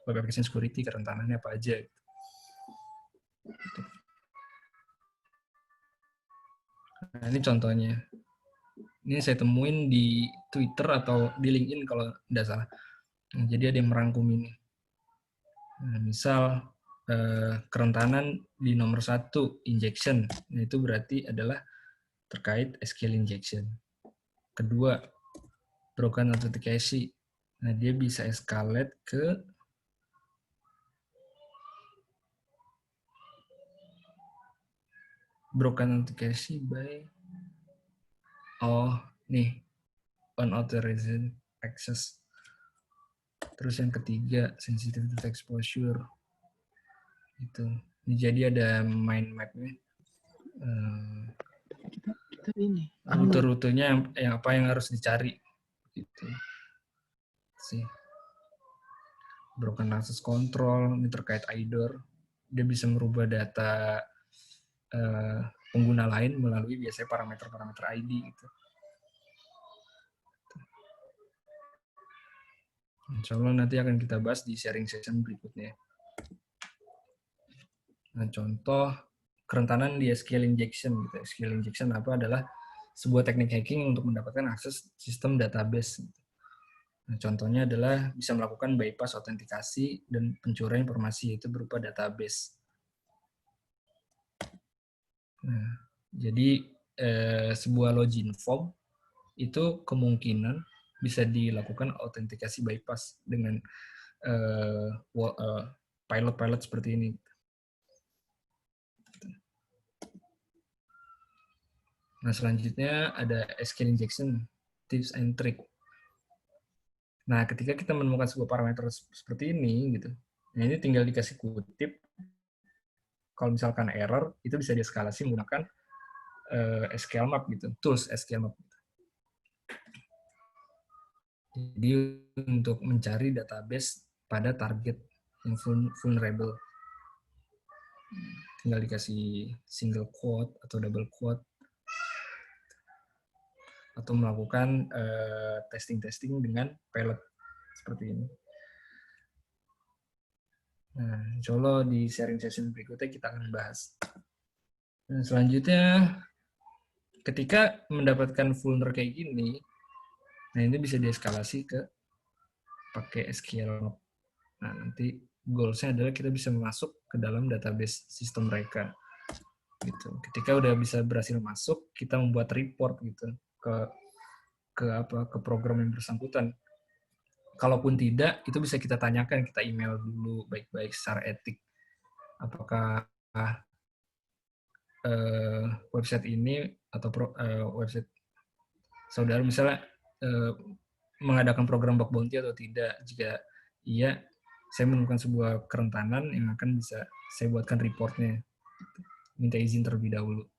S1: web application security, kerentanannya apa aja. Nah, ini contohnya. Ini saya temuin di Twitter atau di LinkedIn kalau tidak salah. Nah, jadi ada yang merangkum ini. Nah, misal kerentanan di nomor 1 injection, nah itu berarti adalah terkait SQL injection. Kedua, broken authentication. Nah, dia bisa escalate ke broken authentication by nih unauthorized access. Terus yang ketiga, sensitive to exposure. Itu. Jadi ada mind map-nya. Rute-rutenya yang apa yang harus dicari gitu sih. Broken access control ini terkait IDOR, dia bisa merubah data pengguna lain melalui biasanya parameter-parameter ID gitu. Insya Allah nanti akan kita bahas di sharing session berikutnya. Nah, contoh kerentanan di SQL injection gitu. SQL injection apa adalah sebuah teknik hacking untuk mendapatkan akses sistem database. Nah, contohnya adalah bisa melakukan bypass autentikasi dan pencurian informasi, yaitu berupa database. Nah, jadi sebuah login form itu kemungkinan bisa dilakukan autentikasi bypass dengan pilot-pilot seperti ini. Nah, selanjutnya ada SQL injection tips and trick. Nah, ketika kita menemukan sebuah parameter seperti ini, gitu, nah ini tinggal dikasih kutip. Kalau misalkan error, itu bisa dieskalasi menggunakan SQL Map gitu, tools SQL Map. Jadi untuk mencari database pada target yang vulnerable, tinggal dikasih single quote atau double quote, atau melakukan testing-testing dengan pilot seperti ini. Nah, insya Allah di sharing session berikutnya kita akan bahas. Nah, selanjutnya, ketika mendapatkan vulner kayak gini, nah ini bisa dieskalasi ke pakai SQL. Nah, nanti goals-nya adalah kita bisa masuk ke dalam database sistem mereka. Gitu. Ketika udah bisa berhasil masuk, kita membuat report gitu ke program yang bersangkutan. Kalaupun tidak, itu bisa kita tanyakan, kita email dulu baik-baik secara etik. Apakah website ini atau website saudara misalnya mengadakan program bug bounty atau tidak. Jika iya, saya menemukan sebuah kerentanan yang akan bisa saya buatkan reportnya. Minta izin terlebih dahulu.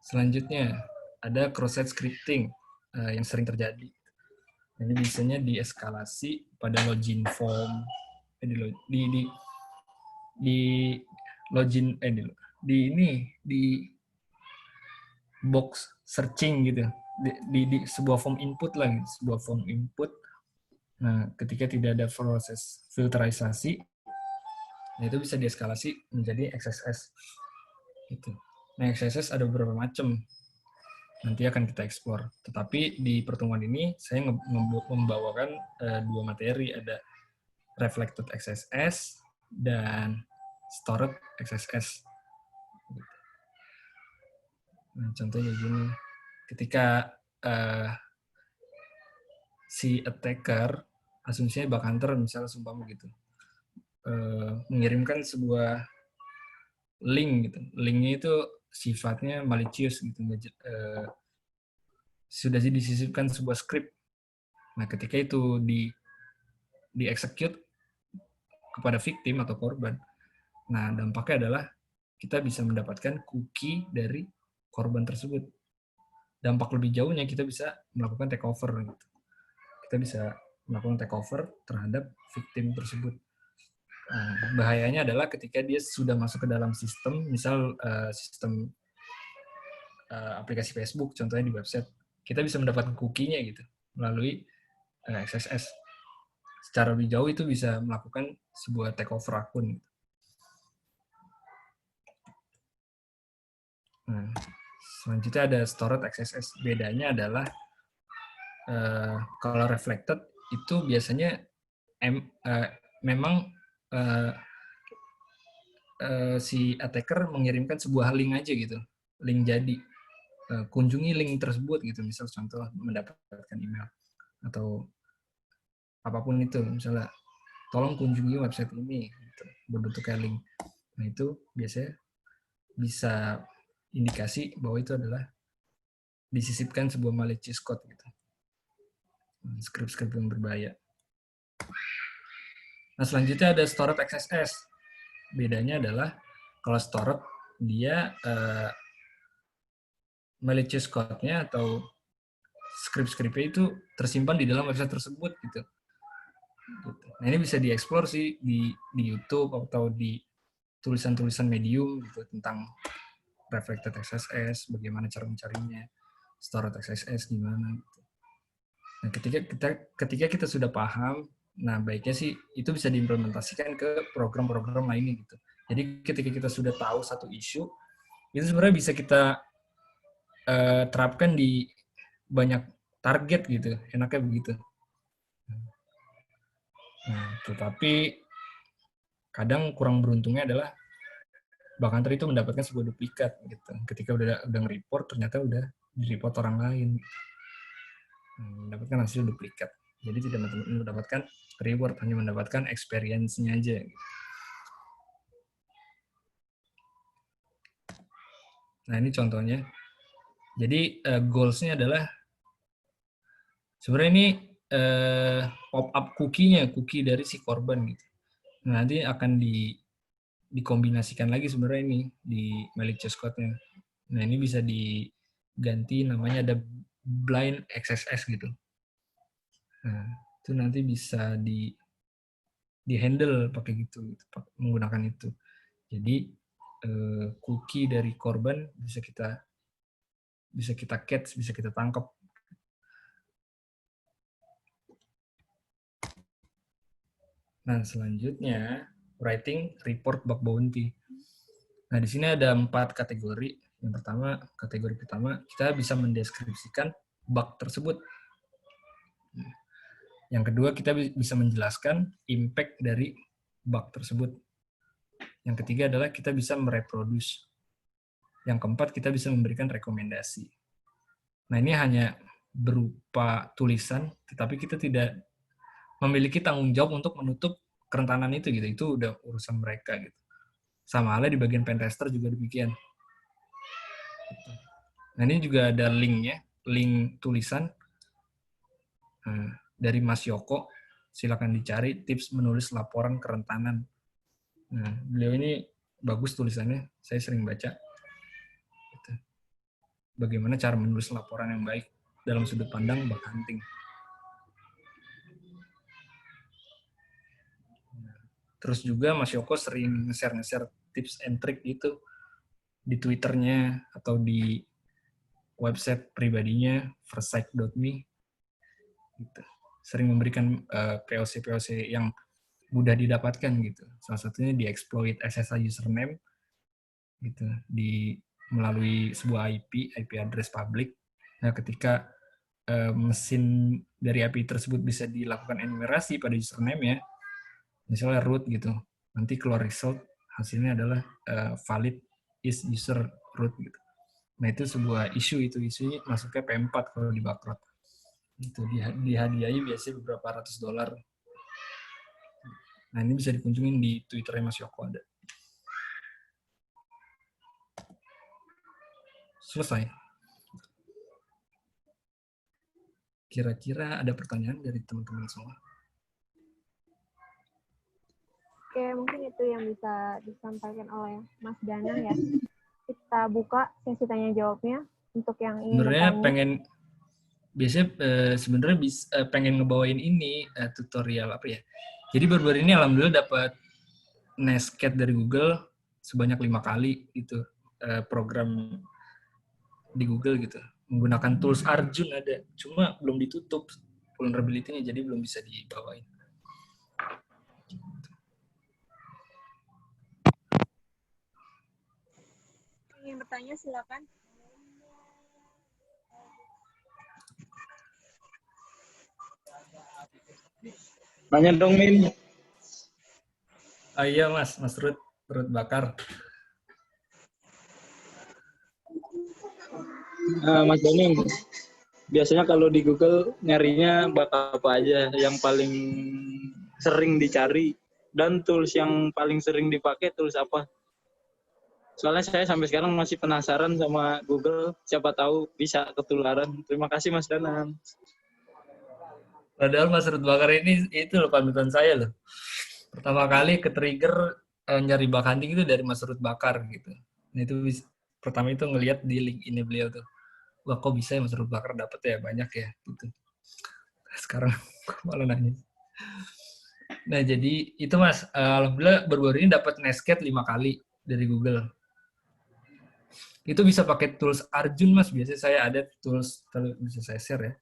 S1: Selanjutnya, ada cross-site scripting yang sering terjadi. Ini biasanya dieskalasi pada login form, di login di box searching gitu, di sebuah form input lagi, sebuah form input. Nah, ketika tidak ada proses filterisasi, nah itu bisa dieskalasi menjadi XSS. Gitu. Nah, XSS ada beberapa macam. Nanti akan kita explore. Tetapi di pertemuan ini saya membawakan dua materi, ada reflected XSS dan stored XSS. Nah, contohnya gini, ketika si attacker, asumsinya bug hunter misalnya sumpah gitu, mengirimkan sebuah link gitu. Linknya itu sifatnya malicious gitu, sudah disisipkan sebuah script. Nah, ketika itu di execute kepada victim atau korban, nah dampaknya adalah kita bisa mendapatkan cookie dari korban tersebut. Dampak lebih jauhnya kita bisa melakukan takeover gitu. Kita bisa melakukan takeover terhadap victim tersebut. Nah, bahayanya adalah ketika dia sudah masuk ke dalam sistem, misal sistem aplikasi Facebook, contohnya di website, kita bisa mendapatkan cookie-nya gitu melalui XSS. Secara lebih jauh itu bisa melakukan sebuah takeover akun. Nah, selanjutnya ada stored XSS. Bedanya adalah Kalau reflected itu biasanya memang si attacker mengirimkan sebuah link aja gitu, link jadi. Kunjungi link tersebut gitu, misal contoh mendapatkan email atau apapun itu, misalnya tolong kunjungi website ini gitu, berbentuk kayak link. Nah itu biasanya bisa indikasi bahwa itu adalah disisipkan sebuah malicious code gitu, skrip-skrip yang berbahaya. Nah selanjutnya ada stored XSS. Bedanya adalah kalau stored dia malicious code-nya atau skrip-skripnya itu tersimpan di dalam website tersebut gitu. Nah ini bisa dieksplor sih di YouTube atau di tulisan-tulisan Medium gitu tentang reflected XSS, bagaimana cara mencarinya, stored XSS gimana. Gitu. Nah ketika kita sudah paham, nah baiknya sih itu bisa diimplementasikan ke program-program lainnya gitu. Jadi ketika kita sudah tahu satu isu, itu sebenarnya bisa kita terapkan di banyak target gitu, enaknya begitu. Nah, tetapi kadang kurang beruntungnya adalah bug hunter itu mendapatkan sebuah duplikat gitu. Ketika udah nge-report ternyata udah di-report orang lain. Mendapatkan hasil duplikat. Jadi tidak mendapatkan reward, hanya mendapatkan experience-nya aja. Nah, ini contohnya. Jadi goals-nya adalah sebenarnya ini pop-up cookie-nya, cookie dari si korban gitu. Nah, nanti akan dikombinasikan lagi sebenarnya ini di malicious code-nya. Nah, ini bisa diganti namanya ada blind XSS gitu. Nah, itu nanti bisa di handle pakai gitu, menggunakan itu. Jadi cookie dari korban bisa kita catch, bisa kita tangkap. Nah, selanjutnya writing report bug bounty. Nah, di sini ada 4 kategori. Yang pertama, kategori pertama kita bisa mendeskripsikan bug tersebut. Yang kedua, kita bisa menjelaskan impact dari bug tersebut. Yang ketiga adalah kita bisa mereproduce. Yang keempat, kita bisa memberikan rekomendasi. Nah, ini hanya berupa tulisan, tetapi kita tidak memiliki tanggung jawab untuk menutup kerentanan itu gitu. Itu udah urusan mereka gitu. Sama halnya di bagian pentester juga demikian. Nah, ini juga ada linknya, link tulisan dari Mas Yoko. Silakan dicari tips menulis laporan kerentanan. Nah, beliau ini bagus tulisannya, saya sering baca. Bagaimana cara menulis laporan yang baik dalam sudut pandang bug hunting. Terus juga Mas Yoko sering nge-share tips and trick gitu di Twitternya atau di website pribadinya firstSight.me gitu. Sering memberikan POC-POC yang mudah didapatkan gitu. Salah satunya di exploit SSH username gitu melalui sebuah IP address public. Nah, ketika mesin dari API tersebut bisa dilakukan enumerasi pada username ya, misalnya root gitu, nanti keluar result hasilnya adalah valid is user root gitu. Nah itu sebuah isu, itu isunya masuknya P4 kalau di Bakrot. Itu dihadiahi biasanya beberapa ratus dolar. Nah ini bisa dikunjungin di Twitternya Mas Yoko ada. Selesai. Kira-kira ada pertanyaan dari teman-teman semua?
S2: Oke, mungkin itu yang bisa disampaikan oleh Mas Danang ya. Kita buka sesi tanya jawabnya untuk yang ingin
S1: sebenarnya
S2: bertanya.
S1: Sebenarnya pengen ngebawain ini tutorial apa ya. Jadi baru-baru ini alhamdulillah dapat Netscape dari Google sebanyak 5 kali itu program di Google gitu. Menggunakan tools Arjun ada, cuma belum ditutup vulnerability-nya jadi belum bisa dibawain.
S2: Ingin bertanya silakan.
S3: Nanya dong, Min.
S1: Oh iya Mas, Mas Ruth Bakar.
S3: Mas Dani, biasanya kalau di Google nyarinya bak apa aja yang paling sering dicari dan tools yang paling sering dipakai tools apa? Soalnya saya sampai sekarang masih penasaran sama Google, siapa tahu bisa ketularan. Terima kasih Mas Danang.
S1: Padahal Mas Ruth Bakar ini itu loh panutan saya loh. Pertama kali ke-trigger nyari bug hunting itu dari Mas Ruth Bakar gitu. Nah, itu pertama itu ngelihat di link ini beliau tuh. Wah, kok bisa ya Mas Ruth Bakar dapet ya banyak ya gitu. Sekarang malah nanya. Nah, jadi itu Mas, alhamdulillah baru-baru ini dapat Netscape 5 kali dari Google. Itu bisa pakai tools Arjun Mas. Biasanya saya ada tools, bisa saya share ya.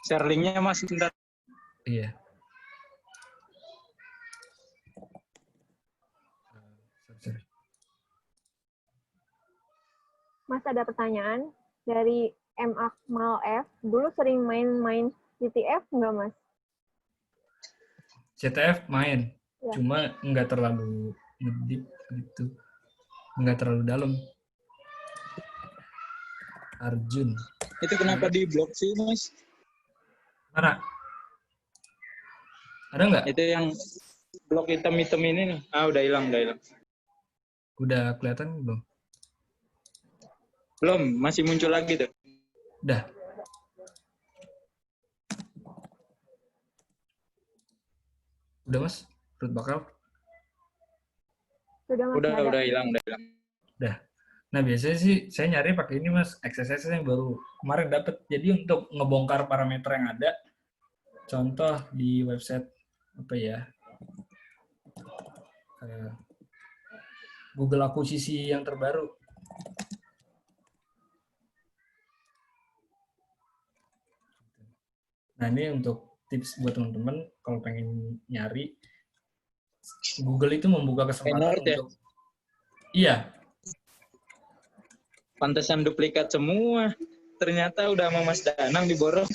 S3: Share linknya Mas, bentar.
S1: Iya.
S2: Mas ada pertanyaan dari M. Akmal F. Dulu sering main-main CTF nggak, Mas?
S1: CTF main,
S2: Ya.
S1: cuma nggak terlalu deep gitu, nggak terlalu dalam. Arjun.
S3: Itu kenapa di blok sih Mas?
S1: Mana? Ada nggak?
S3: Itu yang blok hitam-hitam ini nih. Udah hilang.
S1: Udah kelihatan belum?
S3: Belum, masih muncul lagi tuh.
S1: Udah. Udah Mas, Ruth Bakar.
S3: Udah hilang.
S1: Udah. Nah biasanya sih saya nyari pakai ini Mas, XSS yang baru kemarin dapat. Jadi untuk ngebongkar parameter yang ada, contoh di website apa ya, Google akuisisi yang terbaru. Nah ini untuk tips buat teman-teman kalau pengen nyari, Google itu membuka kesempatan untuk iya.
S3: Pantesan duplikat semua. Ternyata udah sama Mas Danang diborong.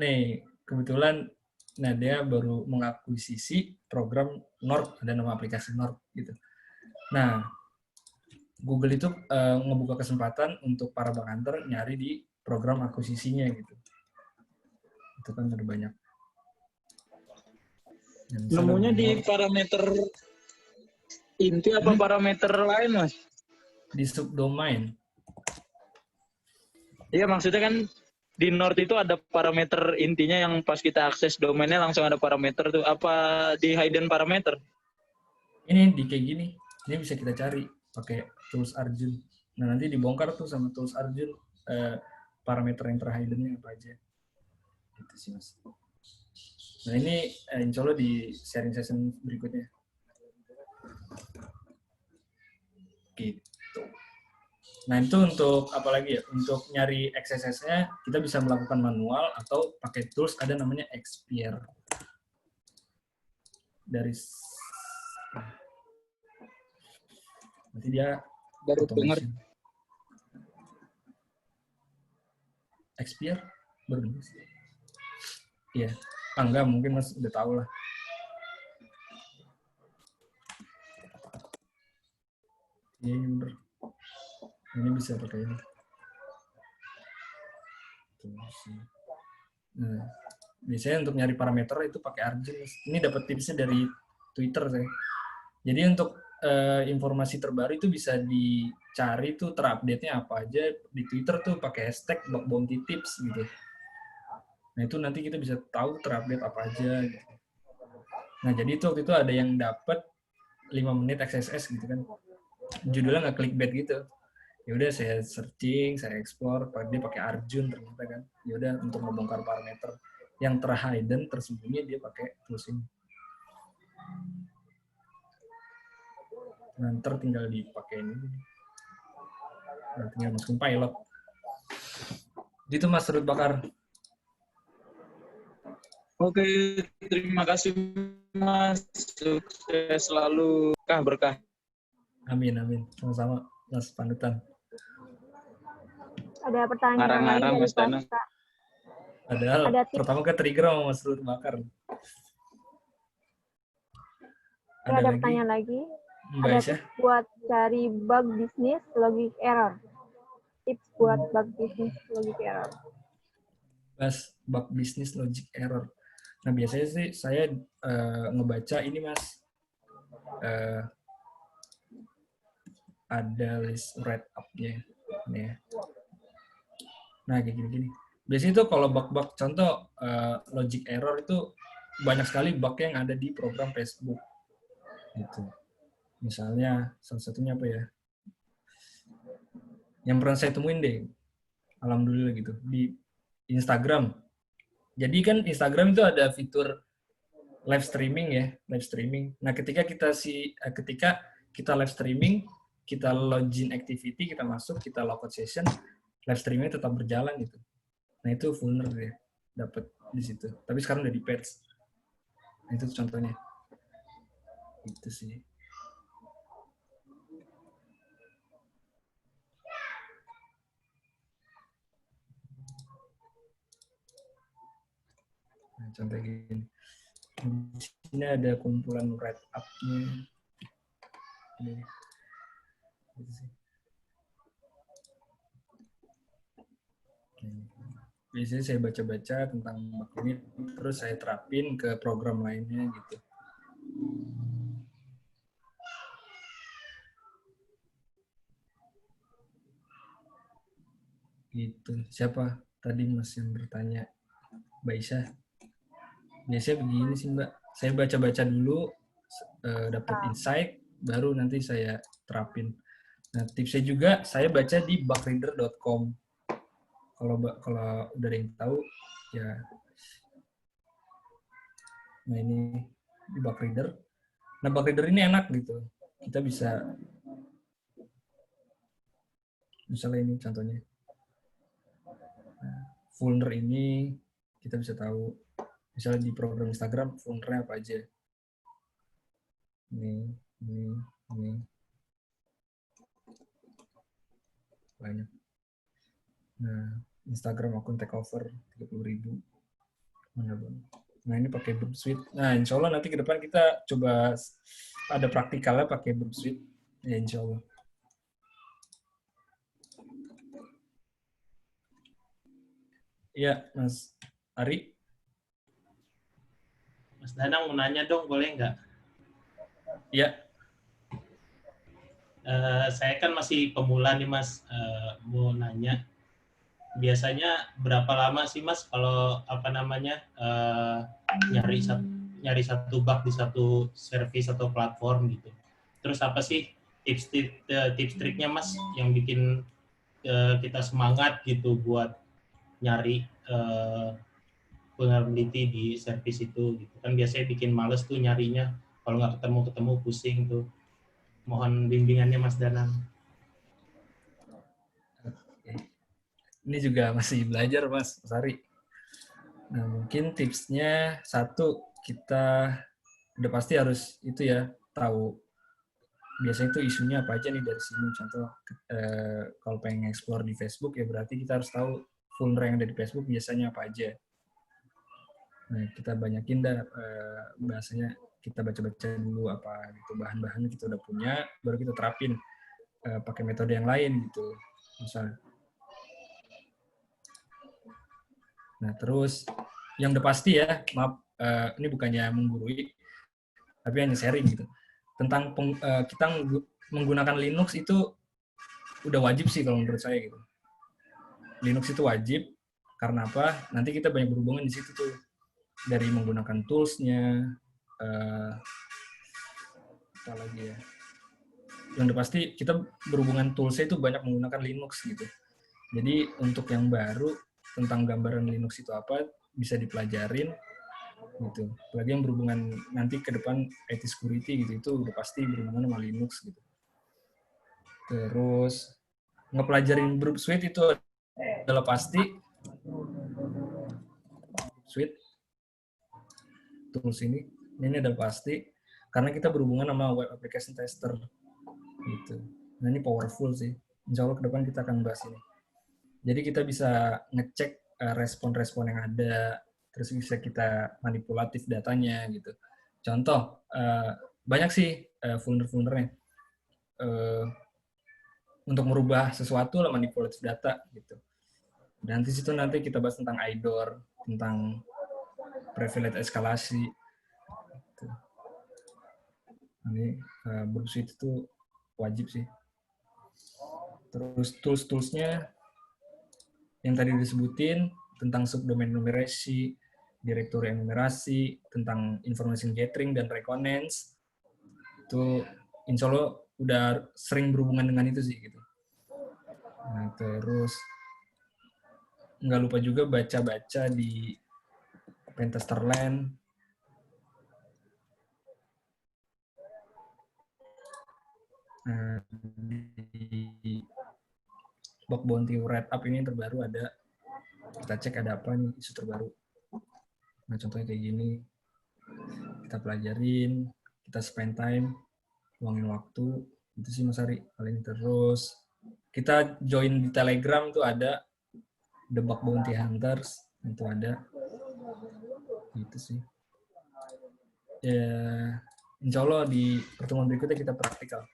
S1: Nih, kebetulan dia baru mengakuisisi program Nord, ada nama aplikasi Nord gitu. Nah, Google itu ngebuka kesempatan untuk para bank hunter nyari di program akuisisinya gitu. Itu kan ada banyak.
S3: Nemunya di parameter inti apa parameter lain, Mas?
S1: Di subdomain.
S3: Iya, maksudnya kan di Nord itu ada parameter intinya yang pas kita akses domainnya langsung ada parameter tuh. Apa di hidden parameter?
S1: Ini di kayak gini. Ini bisa kita cari pakai tools Arjun. Nah, nanti dibongkar tuh sama tools Arjun parameter yang terhiddennya apa aja. Itu sih, Mas. Nah, ini insya Allah di sharing session berikutnya. Gitu. Nah, itu untuk apa lagi ya? Untuk nyari XSS-nya, kita bisa melakukan manual atau pakai tools ada namanya Expier. Dari nanti dia
S3: baru dengar.
S1: Expier baru dengar sih. Iya. Enggak, mungkin Mas udah tahu lah. Iya, bener. Ini bisa pakai ini. Nah, biasanya untuk nyari parameter itu pakai Arjun. Ini dapat tipsnya dari Twitter saya. Jadi untuk informasi terbaru itu bisa dicari tuh terupdate-nya apa aja di Twitter tuh pakai hashtag bug bounty tips gitu. Nah itu nanti kita bisa tahu terupdate apa aja. Gitu. Nah jadi itu waktu itu ada yang dapat 5 menit XSS gitu kan. Judulnya nggak clickbait gitu. Ya udah saya searching, saya explore, dia pakai Arjun ternyata kan. Ya udah untuk membongkar parameter yang terhidden tersembunyi dia pakai tools ini. Nanti tinggal dipakai ini. Nah, tinggal masukin pilot. Gitu Mas Ruth Bakar.
S3: Oke, terima kasih Mas. Sukses selalu, berkah.
S1: Amin, amin. Sama-sama Mas panutan.
S2: Ada pertanyaan lagi
S3: Ngarang-ngarang
S2: dari
S3: Mas Danang.
S2: Pasca.
S1: Padahal
S2: Ada tips.
S1: pertama ke trigger sama Mas Rut bakar.
S2: Ada
S1: Ada lagi
S2: pertanyaan lagi.
S1: Mbak
S2: Ada
S1: Aisyah?
S2: tips buat cari bug bisnis logic error. Tips buat bug bisnis logic error.
S1: Mas, bug business logic error. Nah, biasanya sih saya ngebaca ini, Mas. Ada list write up-nya. Ini ya. Nah, kayak gini-gini. Biasanya itu kalau bug-bug, contoh logic error itu banyak sekali bug yang ada di program Facebook. Gitu. Misalnya, salah satunya apa ya? Yang pernah saya temuin deh, alhamdulillah gitu, di Instagram. Jadi kan Instagram itu ada fitur live streaming ya, live streaming. Nah, ketika kita live streaming, kita login activity, kita masuk, kita logout session, live streaming tetap berjalan gitu. Nah, itu vulner ya, dapat di situ. Tapi sekarang udah di patch. Nah, itu contohnya. Itu sih. Nah, contoh gini. Di sini ada kumpulan write up-nya. Ini. Gitu sih. Biasanya saya baca-baca tentang bug ini, terus saya terapin ke program lainnya gitu. Gitu. Siapa tadi Mas yang bertanya? Mbak Isha. Biasanya begini sih Mbak. Saya baca-baca dulu, dapat insight, baru nanti saya terapin. Nah, tipsnya juga saya baca di bugreader.com. Kalau udah ada yang tahu, ya. Nah, ini di Bugreader. Nah, Bugreader ini enak gitu. Kita bisa, misalnya ini contohnya. Nah, vulner ini kita bisa tahu. Misalnya di program Instagram, vulnernya apa aja. Ini. Banyak. Nah, Instagram akun takeover 30.000. Nah, ini pakai Burp Suite. Nah, insya Allah nanti ke depan kita coba ada praktikalnya pakai Burp Suite. Ya, insya Allah. Iya, Mas Ari.
S4: Mas Danang mau nanya dong, boleh nggak?
S1: Iya.
S4: Saya kan masih pemula nih Mas, mau nanya. Biasanya berapa lama sih Mas kalau nyari satu bug di satu service atau platform gitu? Terus apa sih tips triknya Mas yang bikin kita semangat gitu buat nyari vulnerability di service itu gitu kan, biasanya bikin males tuh nyarinya kalau nggak ketemu pusing tuh. Mohon bimbingannya Mas Danang.
S1: Ini juga masih belajar Mas Ari. Nah, mungkin tipsnya satu, kita udah pasti harus itu ya, tahu biasanya itu isunya apa aja nih dari sini. Contoh, kalau pengen explore di Facebook ya berarti kita harus tahu vulner yang ada di Facebook biasanya apa aja. Nah, kita banyakin dah bahasanya, kita baca-baca dulu apa gitu, bahan-bahan kita udah punya, baru kita terapin pakai metode yang lain gitu. Misalnya. Nah, terus yang udah pasti ya, maaf, ini bukannya menggurui, tapi hanya sharing gitu. Tentang kita menggunakan Linux itu udah wajib sih kalau menurut saya gitu. Linux itu wajib, karena apa? Nanti kita banyak berhubungan di situ tuh. Dari menggunakan tools-nya, apa lagi ya. Yang udah pasti kita berhubungan tools-nya itu banyak menggunakan Linux gitu. Jadi untuk yang baru, tentang gambaran Linux itu apa, bisa dipelajarin gitu. Apalagi yang berhubungan nanti ke depan IT security gitu, itu udah pasti berhubungan sama Linux gitu. Terus ngepelajarin Burp Suite itu adalah pasti. Suite tools ini adalah pasti karena kita berhubungan sama web application tester gitu. Nah, ini powerful sih. Insya Allah ke depan kita akan bahas ini. Jadi kita bisa ngecek respon-respon yang ada, terus bisa kita manipulatif datanya gitu. Contoh, banyak sih vulner-vulnernya. Untuk merubah sesuatu lah manipulatif data gitu. Dan di situ nanti kita bahas tentang IDOR, tentang privilege eskalasi. Gitu. Ini Burp Suite itu wajib sih. Terus tools-toolsnya yang tadi disebutin tentang subdomain enumerasi, directory enumerasi, tentang information gathering dan reconnaissance, itu insya Allah udah sering berhubungan dengan itu sih gitu. Nah, terus nggak lupa juga baca-baca di Pentesterland. Nah, di Bug Bounty Write Up ini yang terbaru ada, kita cek ada apa nih isu terbaru. Nah, contohnya kayak gini, kita pelajarin, kita spend time, luangin waktu, itu sih Mas Ari paling. Terus kita join di Telegram tuh ada The Bug Bounty Hunters, itu ada, gitu sih. Ya, insya Allah di pertemuan berikutnya kita praktikal.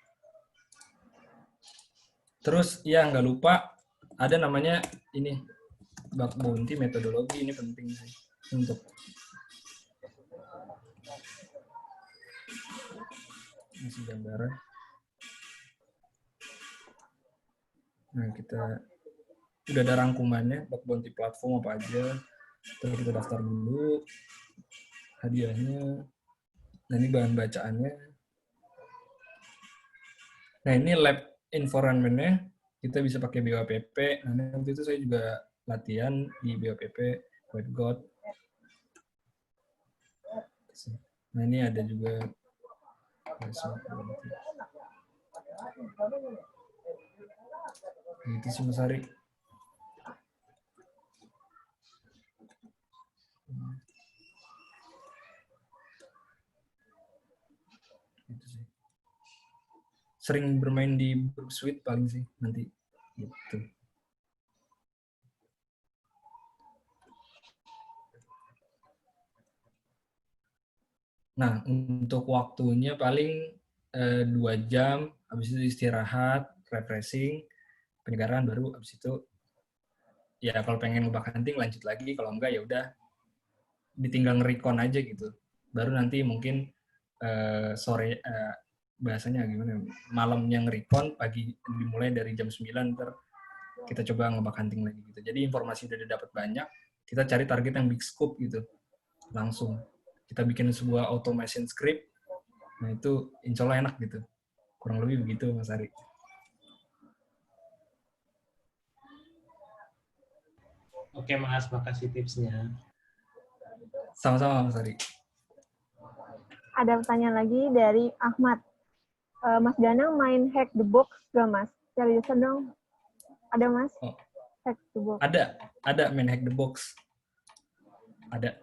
S1: Terus ya nggak lupa ada namanya ini Bug Bounty metodologi, ini penting sih untuk ngasih gambaran. Nah, kita udah ada rangkumannya Bug Bounty platform apa aja. Terus kita daftar dulu hadiahnya. Nah, ini bahan bacaannya. Nah, ini lab environment-nya kita bisa pakai BWPP. Nah, nanti itu saya juga latihan di BWPP, White God. Nah, ini ada juga gitu sih Mas Ari. Gitu sih. Sering bermain di Burp Suite paling sih nanti gitu. Nah, untuk waktunya paling 2 jam, habis itu istirahat, refreshing, penyegaran, baru habis itu ya kalau pengen ngebak hunting lanjut lagi, kalau enggak ya udah ditinggal nge-recon aja gitu. Baru nanti mungkin sore bahasanya gimana? Malamnya nge-recon, pagi dimulai dari jam 9 ntar kita coba ngebak hunting lagi gitu. Jadi informasi udah dapat banyak, kita cari target yang big scope gitu. Langsung kita bikin sebuah automation script. Nah, itu insya Allah enak gitu. Kurang lebih begitu Mas Ari.
S4: Oke Mas, makasih tipsnya.
S1: Sama-sama Mas Ari.
S2: Ada pertanyaan lagi dari Ahmad. Mas Danang main Hack the Box gak Mas? Seriusan dong. Ada Mas?
S1: Oh.
S2: Hack the Box.
S1: Ada main Hack the Box. Ada.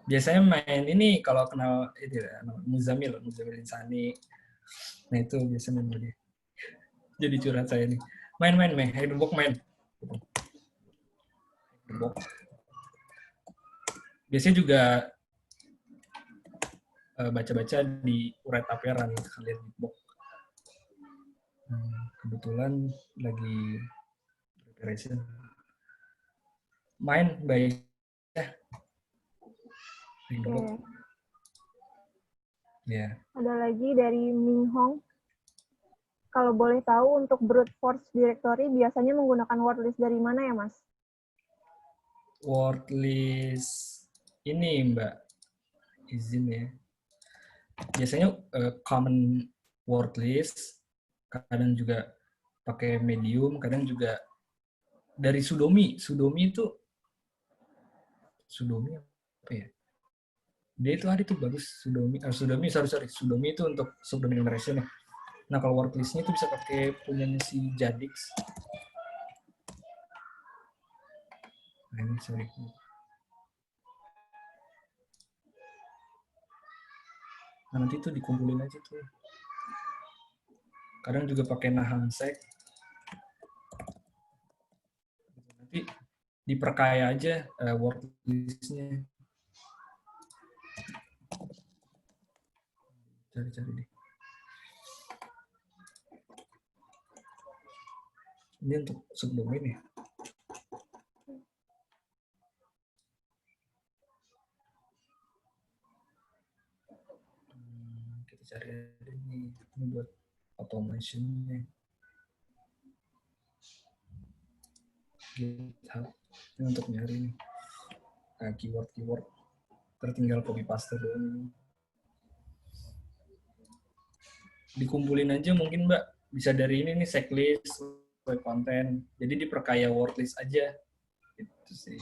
S1: Biasanya main ini kalau kenal itu ya, Muzamil Insani. Nah, itu biasanya main dia. Jadi curhat saya nih. Main Hack the Box main. Hack the Box. Biasanya juga baca-baca di Write Up Run kalian di box. Kebetulan lagi preparation. Main baik ya.
S2: Okay.
S1: Yeah.
S2: Ada lagi dari Ming Hong. Kalau boleh tahu untuk brute force directory biasanya menggunakan wordlist dari mana ya Mas?
S1: Wordlist ini Mbak, izin ya. Biasanya common wordlist, kadang juga pakai medium, kadang juga dari Sudomi. Sudomi itu apa ya? Dia itu ada tuh bagus Sudomi itu untuk subdomain enumeration ya. Nah, kalau wordlistnya itu bisa pakai punyanya si Jadix. Nah, ini sorry. Nah, nanti itu dikumpulin aja tuh. Kadang juga pakai Nahamsec. diperkaya aja word list-nya. Cari-cari deh. Ini untuk subdomain ya. Kita cari aja ini buat automation-nya. GitHub ini untuk nyari nih. Nah, keyword tertinggal copy paste doang. Dikumpulin aja mungkin Mbak, bisa dari ini nih checklist web content, jadi diperkaya word list aja itu sih,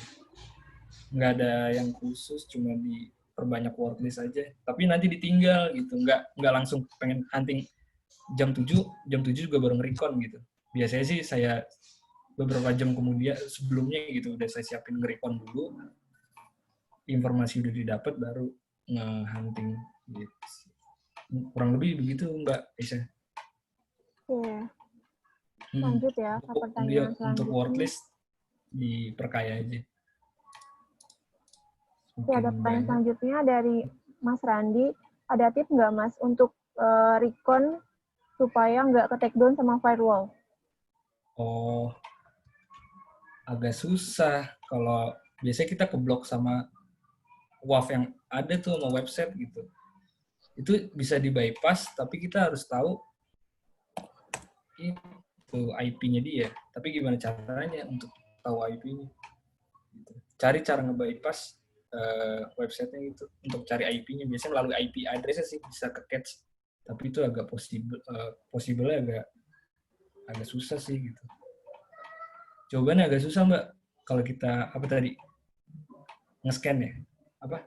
S1: nggak ada yang khusus, cuma diperbanyak word list aja, tapi nanti ditinggal gitu, nggak langsung pengen hunting jam 7 juga baru nge-recon gitu. Biasanya sih saya beberapa jam kemudian sebelumnya gitu udah saya siapin nge-recon dulu, informasi udah didapat baru nge-hunting gitu. Kurang lebih begitu Mbak Aisyah.
S2: Oke. Lanjut ya ke pertanyaan selanjutnya.
S1: Untuk wordlist diperkaya aja.
S2: Oke, ada pertanyaan selanjutnya dari Mas Randi. Ada tips nggak Mas untuk recon supaya nggak ke take down sama firewall?
S1: Oh, agak susah. Kalau biasanya kita keblok sama WAF yang ada tuh sama website gitu. Itu bisa di bypass, tapi kita harus tahu itu IP-nya dia. Tapi gimana caranya untuk tahu IP-nya? Cari cara nge-bypass website-nya itu untuk cari IP-nya. Biasanya melalui IP address sih bisa ke-catch. Tapi itu agak possible agak susah sih gitu. Jawabannya agak susah Mbak. Kalau kita apa tadi nge-scan ya? Apa?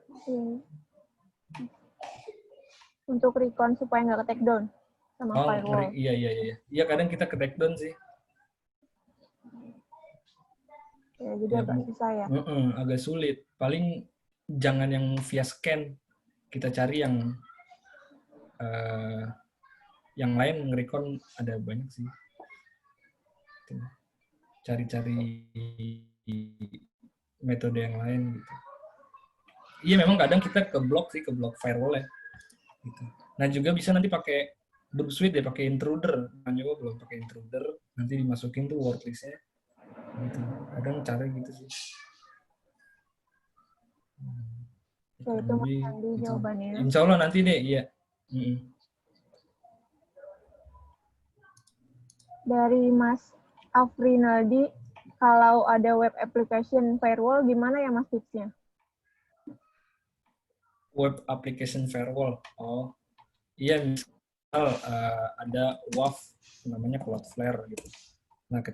S2: Untuk recon supaya nggak ke take down sama firewall.
S1: Iya. Iya kadang kita ke take down sih.
S2: Ya, jadi agak susah ya.
S1: Agak sulit. Paling jangan yang via scan. Kita cari yang lain nge-recon ada banyak sih. Cari-cari metode yang lain gitu. Iya memang kadang kita ke blok firewall ya. Gitu. Nah juga bisa nanti pakai Brook Suite ya, pakai intruder. Nah, juga belum pakai intruder, nanti dimasukin tuh word list-nya. Gitu. Kadang cara gitu sih.
S2: Ya, itu Mas Andi jawabannya.
S1: Insya Allah nanti deh, iya.
S2: Dari Mas Afrinaldi, kalau ada web application firewall, gimana ya Mas tipsnya?
S1: Web application firewall. Oh, iya misal ada WAF namanya Cloudflare gitu. Nah,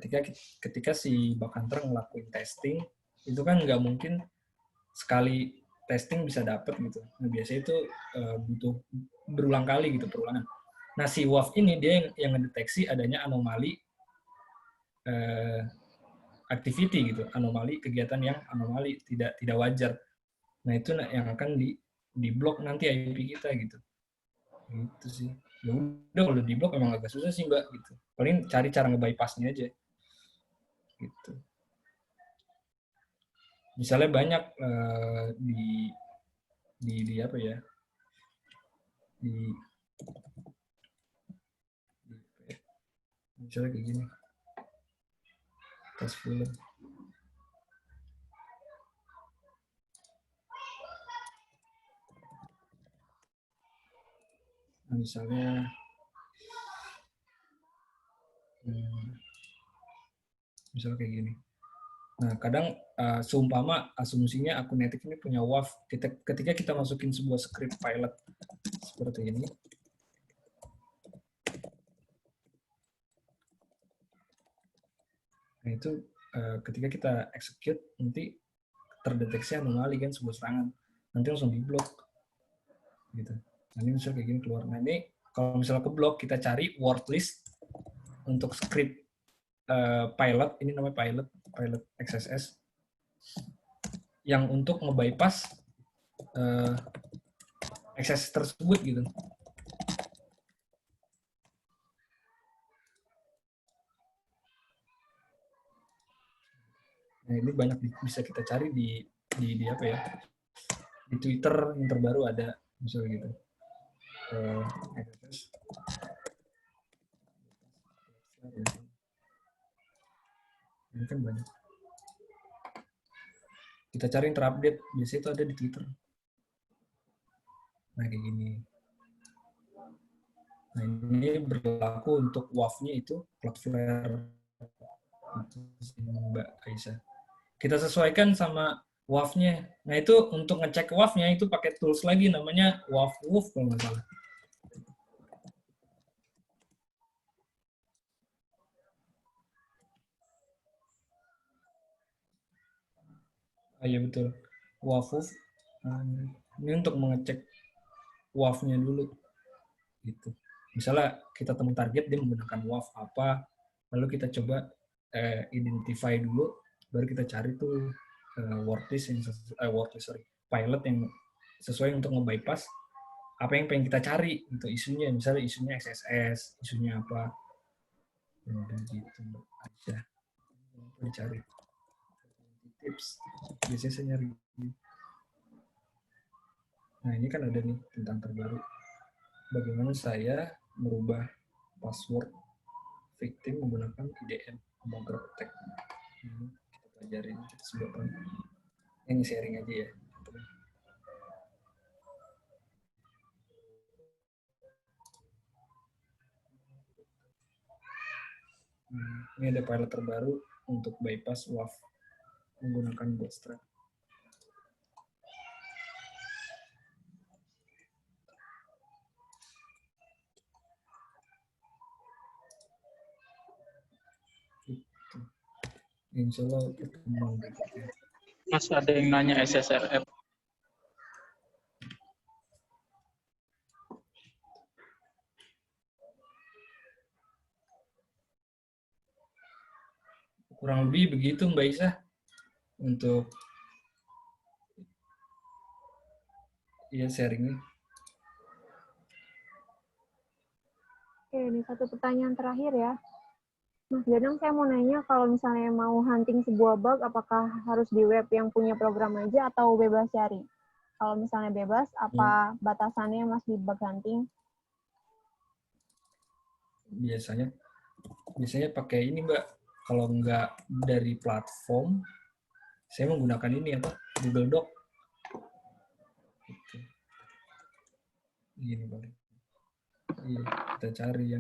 S1: ketika si bug hunter ngelakuin testing, itu kan nggak mungkin sekali testing bisa dapat gitu. Nah, biasanya itu butuh berulang kali gitu, perulangan. Nah, si WAF ini dia yang mendeteksi adanya anomali activity gitu, anomali kegiatan yang anomali tidak wajar. Nah, itu yang akan di blok nanti IP kita gitu. Gitu sih. Ya udah kalau di blok memang agak susah sih Mbak gitu. Paling cari cara nge-bypass-nya aja. Gitu. Misalnya banyak di apa ya? Misalnya kayak gini. Tas film. Nah, misalnya kayak gini. Nah, kadang seumpama asumsinya akun Netik ini punya WAF. Ketika kita masukin sebuah script pilot seperti ini, nah itu ketika kita execute nanti terdeteksi anomali kan sebuah serangan, nanti langsung diblok gitu. Nah, ini misalnya kayak gini keluar. Nah, ini kalau misalnya ke blok, kita cari word list untuk script pilot, ini namanya pilot XSS, yang untuk nge-bypass XSS tersebut gitu. Nah, Nah, ini banyak bisa kita cari di apa ya? Di Twitter yang terbaru ada misalnya gitu. Ini kan banyak. Kita cari yang terupdate, biasanya itu ada di Twitter. Nah, kayak gini. Nah, ini berlaku untuk WAF-nya itu Cloudflare. Itu Mbak Aisyah. Kita sesuaikan sama WAF-nya. Nah, itu untuk ngecek WAF-nya itu pakai tools lagi namanya WAF-Woof kalau nggak salah. Iya betul. WAF-Woof. Ini untuk mengecek WAF-nya dulu. Gitu. Misalnya kita temu target dia menggunakan WAF apa, lalu kita coba identify dulu, baru kita cari tuh worklist yang pilot yang sesuai untuk nge-bypass apa yang pengen kita cari untuk isunya, misalnya isunya XSS, isunya apa, gitu aja dicari tips biasanya saya nyari. Nah ini kan ada nih tentang terbaru bagaimana saya merubah password victim menggunakan IDM Bunker Attack. Kita pelajarin sebabnya. Ini sharing aja ya. Ini ada pilot terbaru untuk bypass WAF menggunakan Bootstrap. Insya Allah pertemuan berikutnya.
S3: Mas ada yang nanya SSRF.
S1: Kurang lebih begitu Mbak Isa untuk sharingnya.
S2: Oke, ini satu pertanyaan terakhir ya. Mas Danang, saya mau nanya kalau misalnya mau hunting sebuah bug, apakah harus di web yang punya program aja atau bebas cari? Kalau misalnya bebas, apa batasannya Mas di bug hunting?
S1: Biasanya pakai ini Mbak. Kalau nggak dari platform, saya menggunakan ini apa? Google Doc. Gitu. Gini paling. Iya, kita cari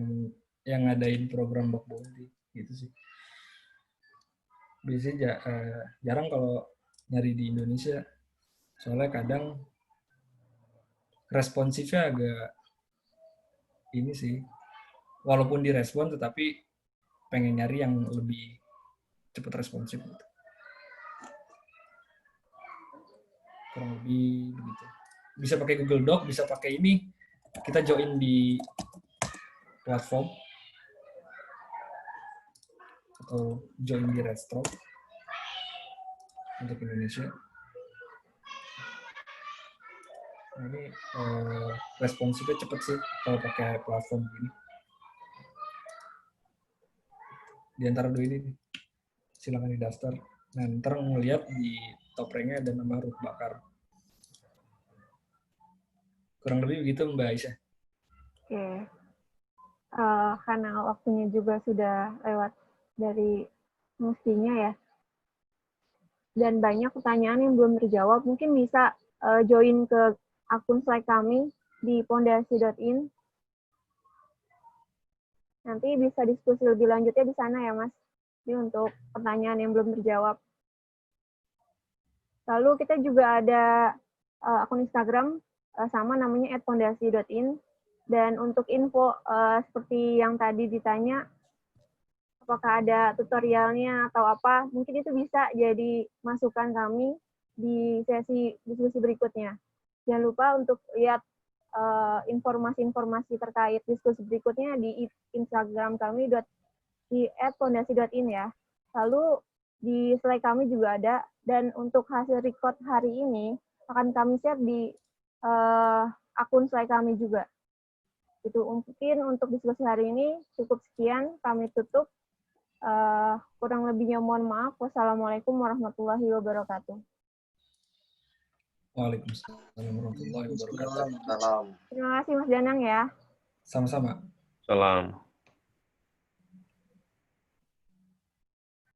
S1: yang ngadain program bug bounty gitu sih. Biasanya jarang kalau nyari di Indonesia. Soalnya kadang responsifnya agak ini sih. Walaupun direspon tetapi pengen nyari yang lebih cepat responsif gitu. Kurang lebih begitu. Bisa pakai Google Doc, bisa pakai ini. Kita join di platform atau join di Redstroke untuk Indonesia. Nah, ini responsifnya cepat sih kalau pakai platform ini. Di antara dua ini silakan didaftar. Nah, ntar ngeliat di top rank-nya ada nama Ruth Bakar. Kurang lebih begitu Mbak Aisyah.
S2: Oke. Karena waktunya juga sudah lewat dari mestinya ya. Dan banyak pertanyaan yang belum terjawab. Mungkin bisa join ke akun Slack kami di pondasi.in. Nanti bisa diskusi lebih lanjutnya di sana ya, Mas. Ini untuk pertanyaan yang belum terjawab. Lalu kita juga ada akun Instagram sama namanya @pondasi.in. Dan untuk info seperti yang tadi ditanya, apakah ada tutorialnya atau apa, mungkin itu bisa jadi masukan kami di sesi diskusi berikutnya. Jangan lupa untuk lihat informasi-informasi terkait diskusi berikutnya di Instagram kami di @pondasi.in ya. Lalu di Slack kami juga ada, dan untuk hasil record hari ini akan kami share di akun Slack kami juga. Itu mungkin untuk diskusi hari ini cukup sekian, kami tutup. Kurang lebihnya mohon maaf. Wassalamualaikum warahmatullahi wabarakatuh.
S1: Waalaikumsalam warahmatullahi wabarakatuh.
S5: Salam.
S2: Terima kasih Mas Danang ya.
S1: Sama-sama.
S5: Salam.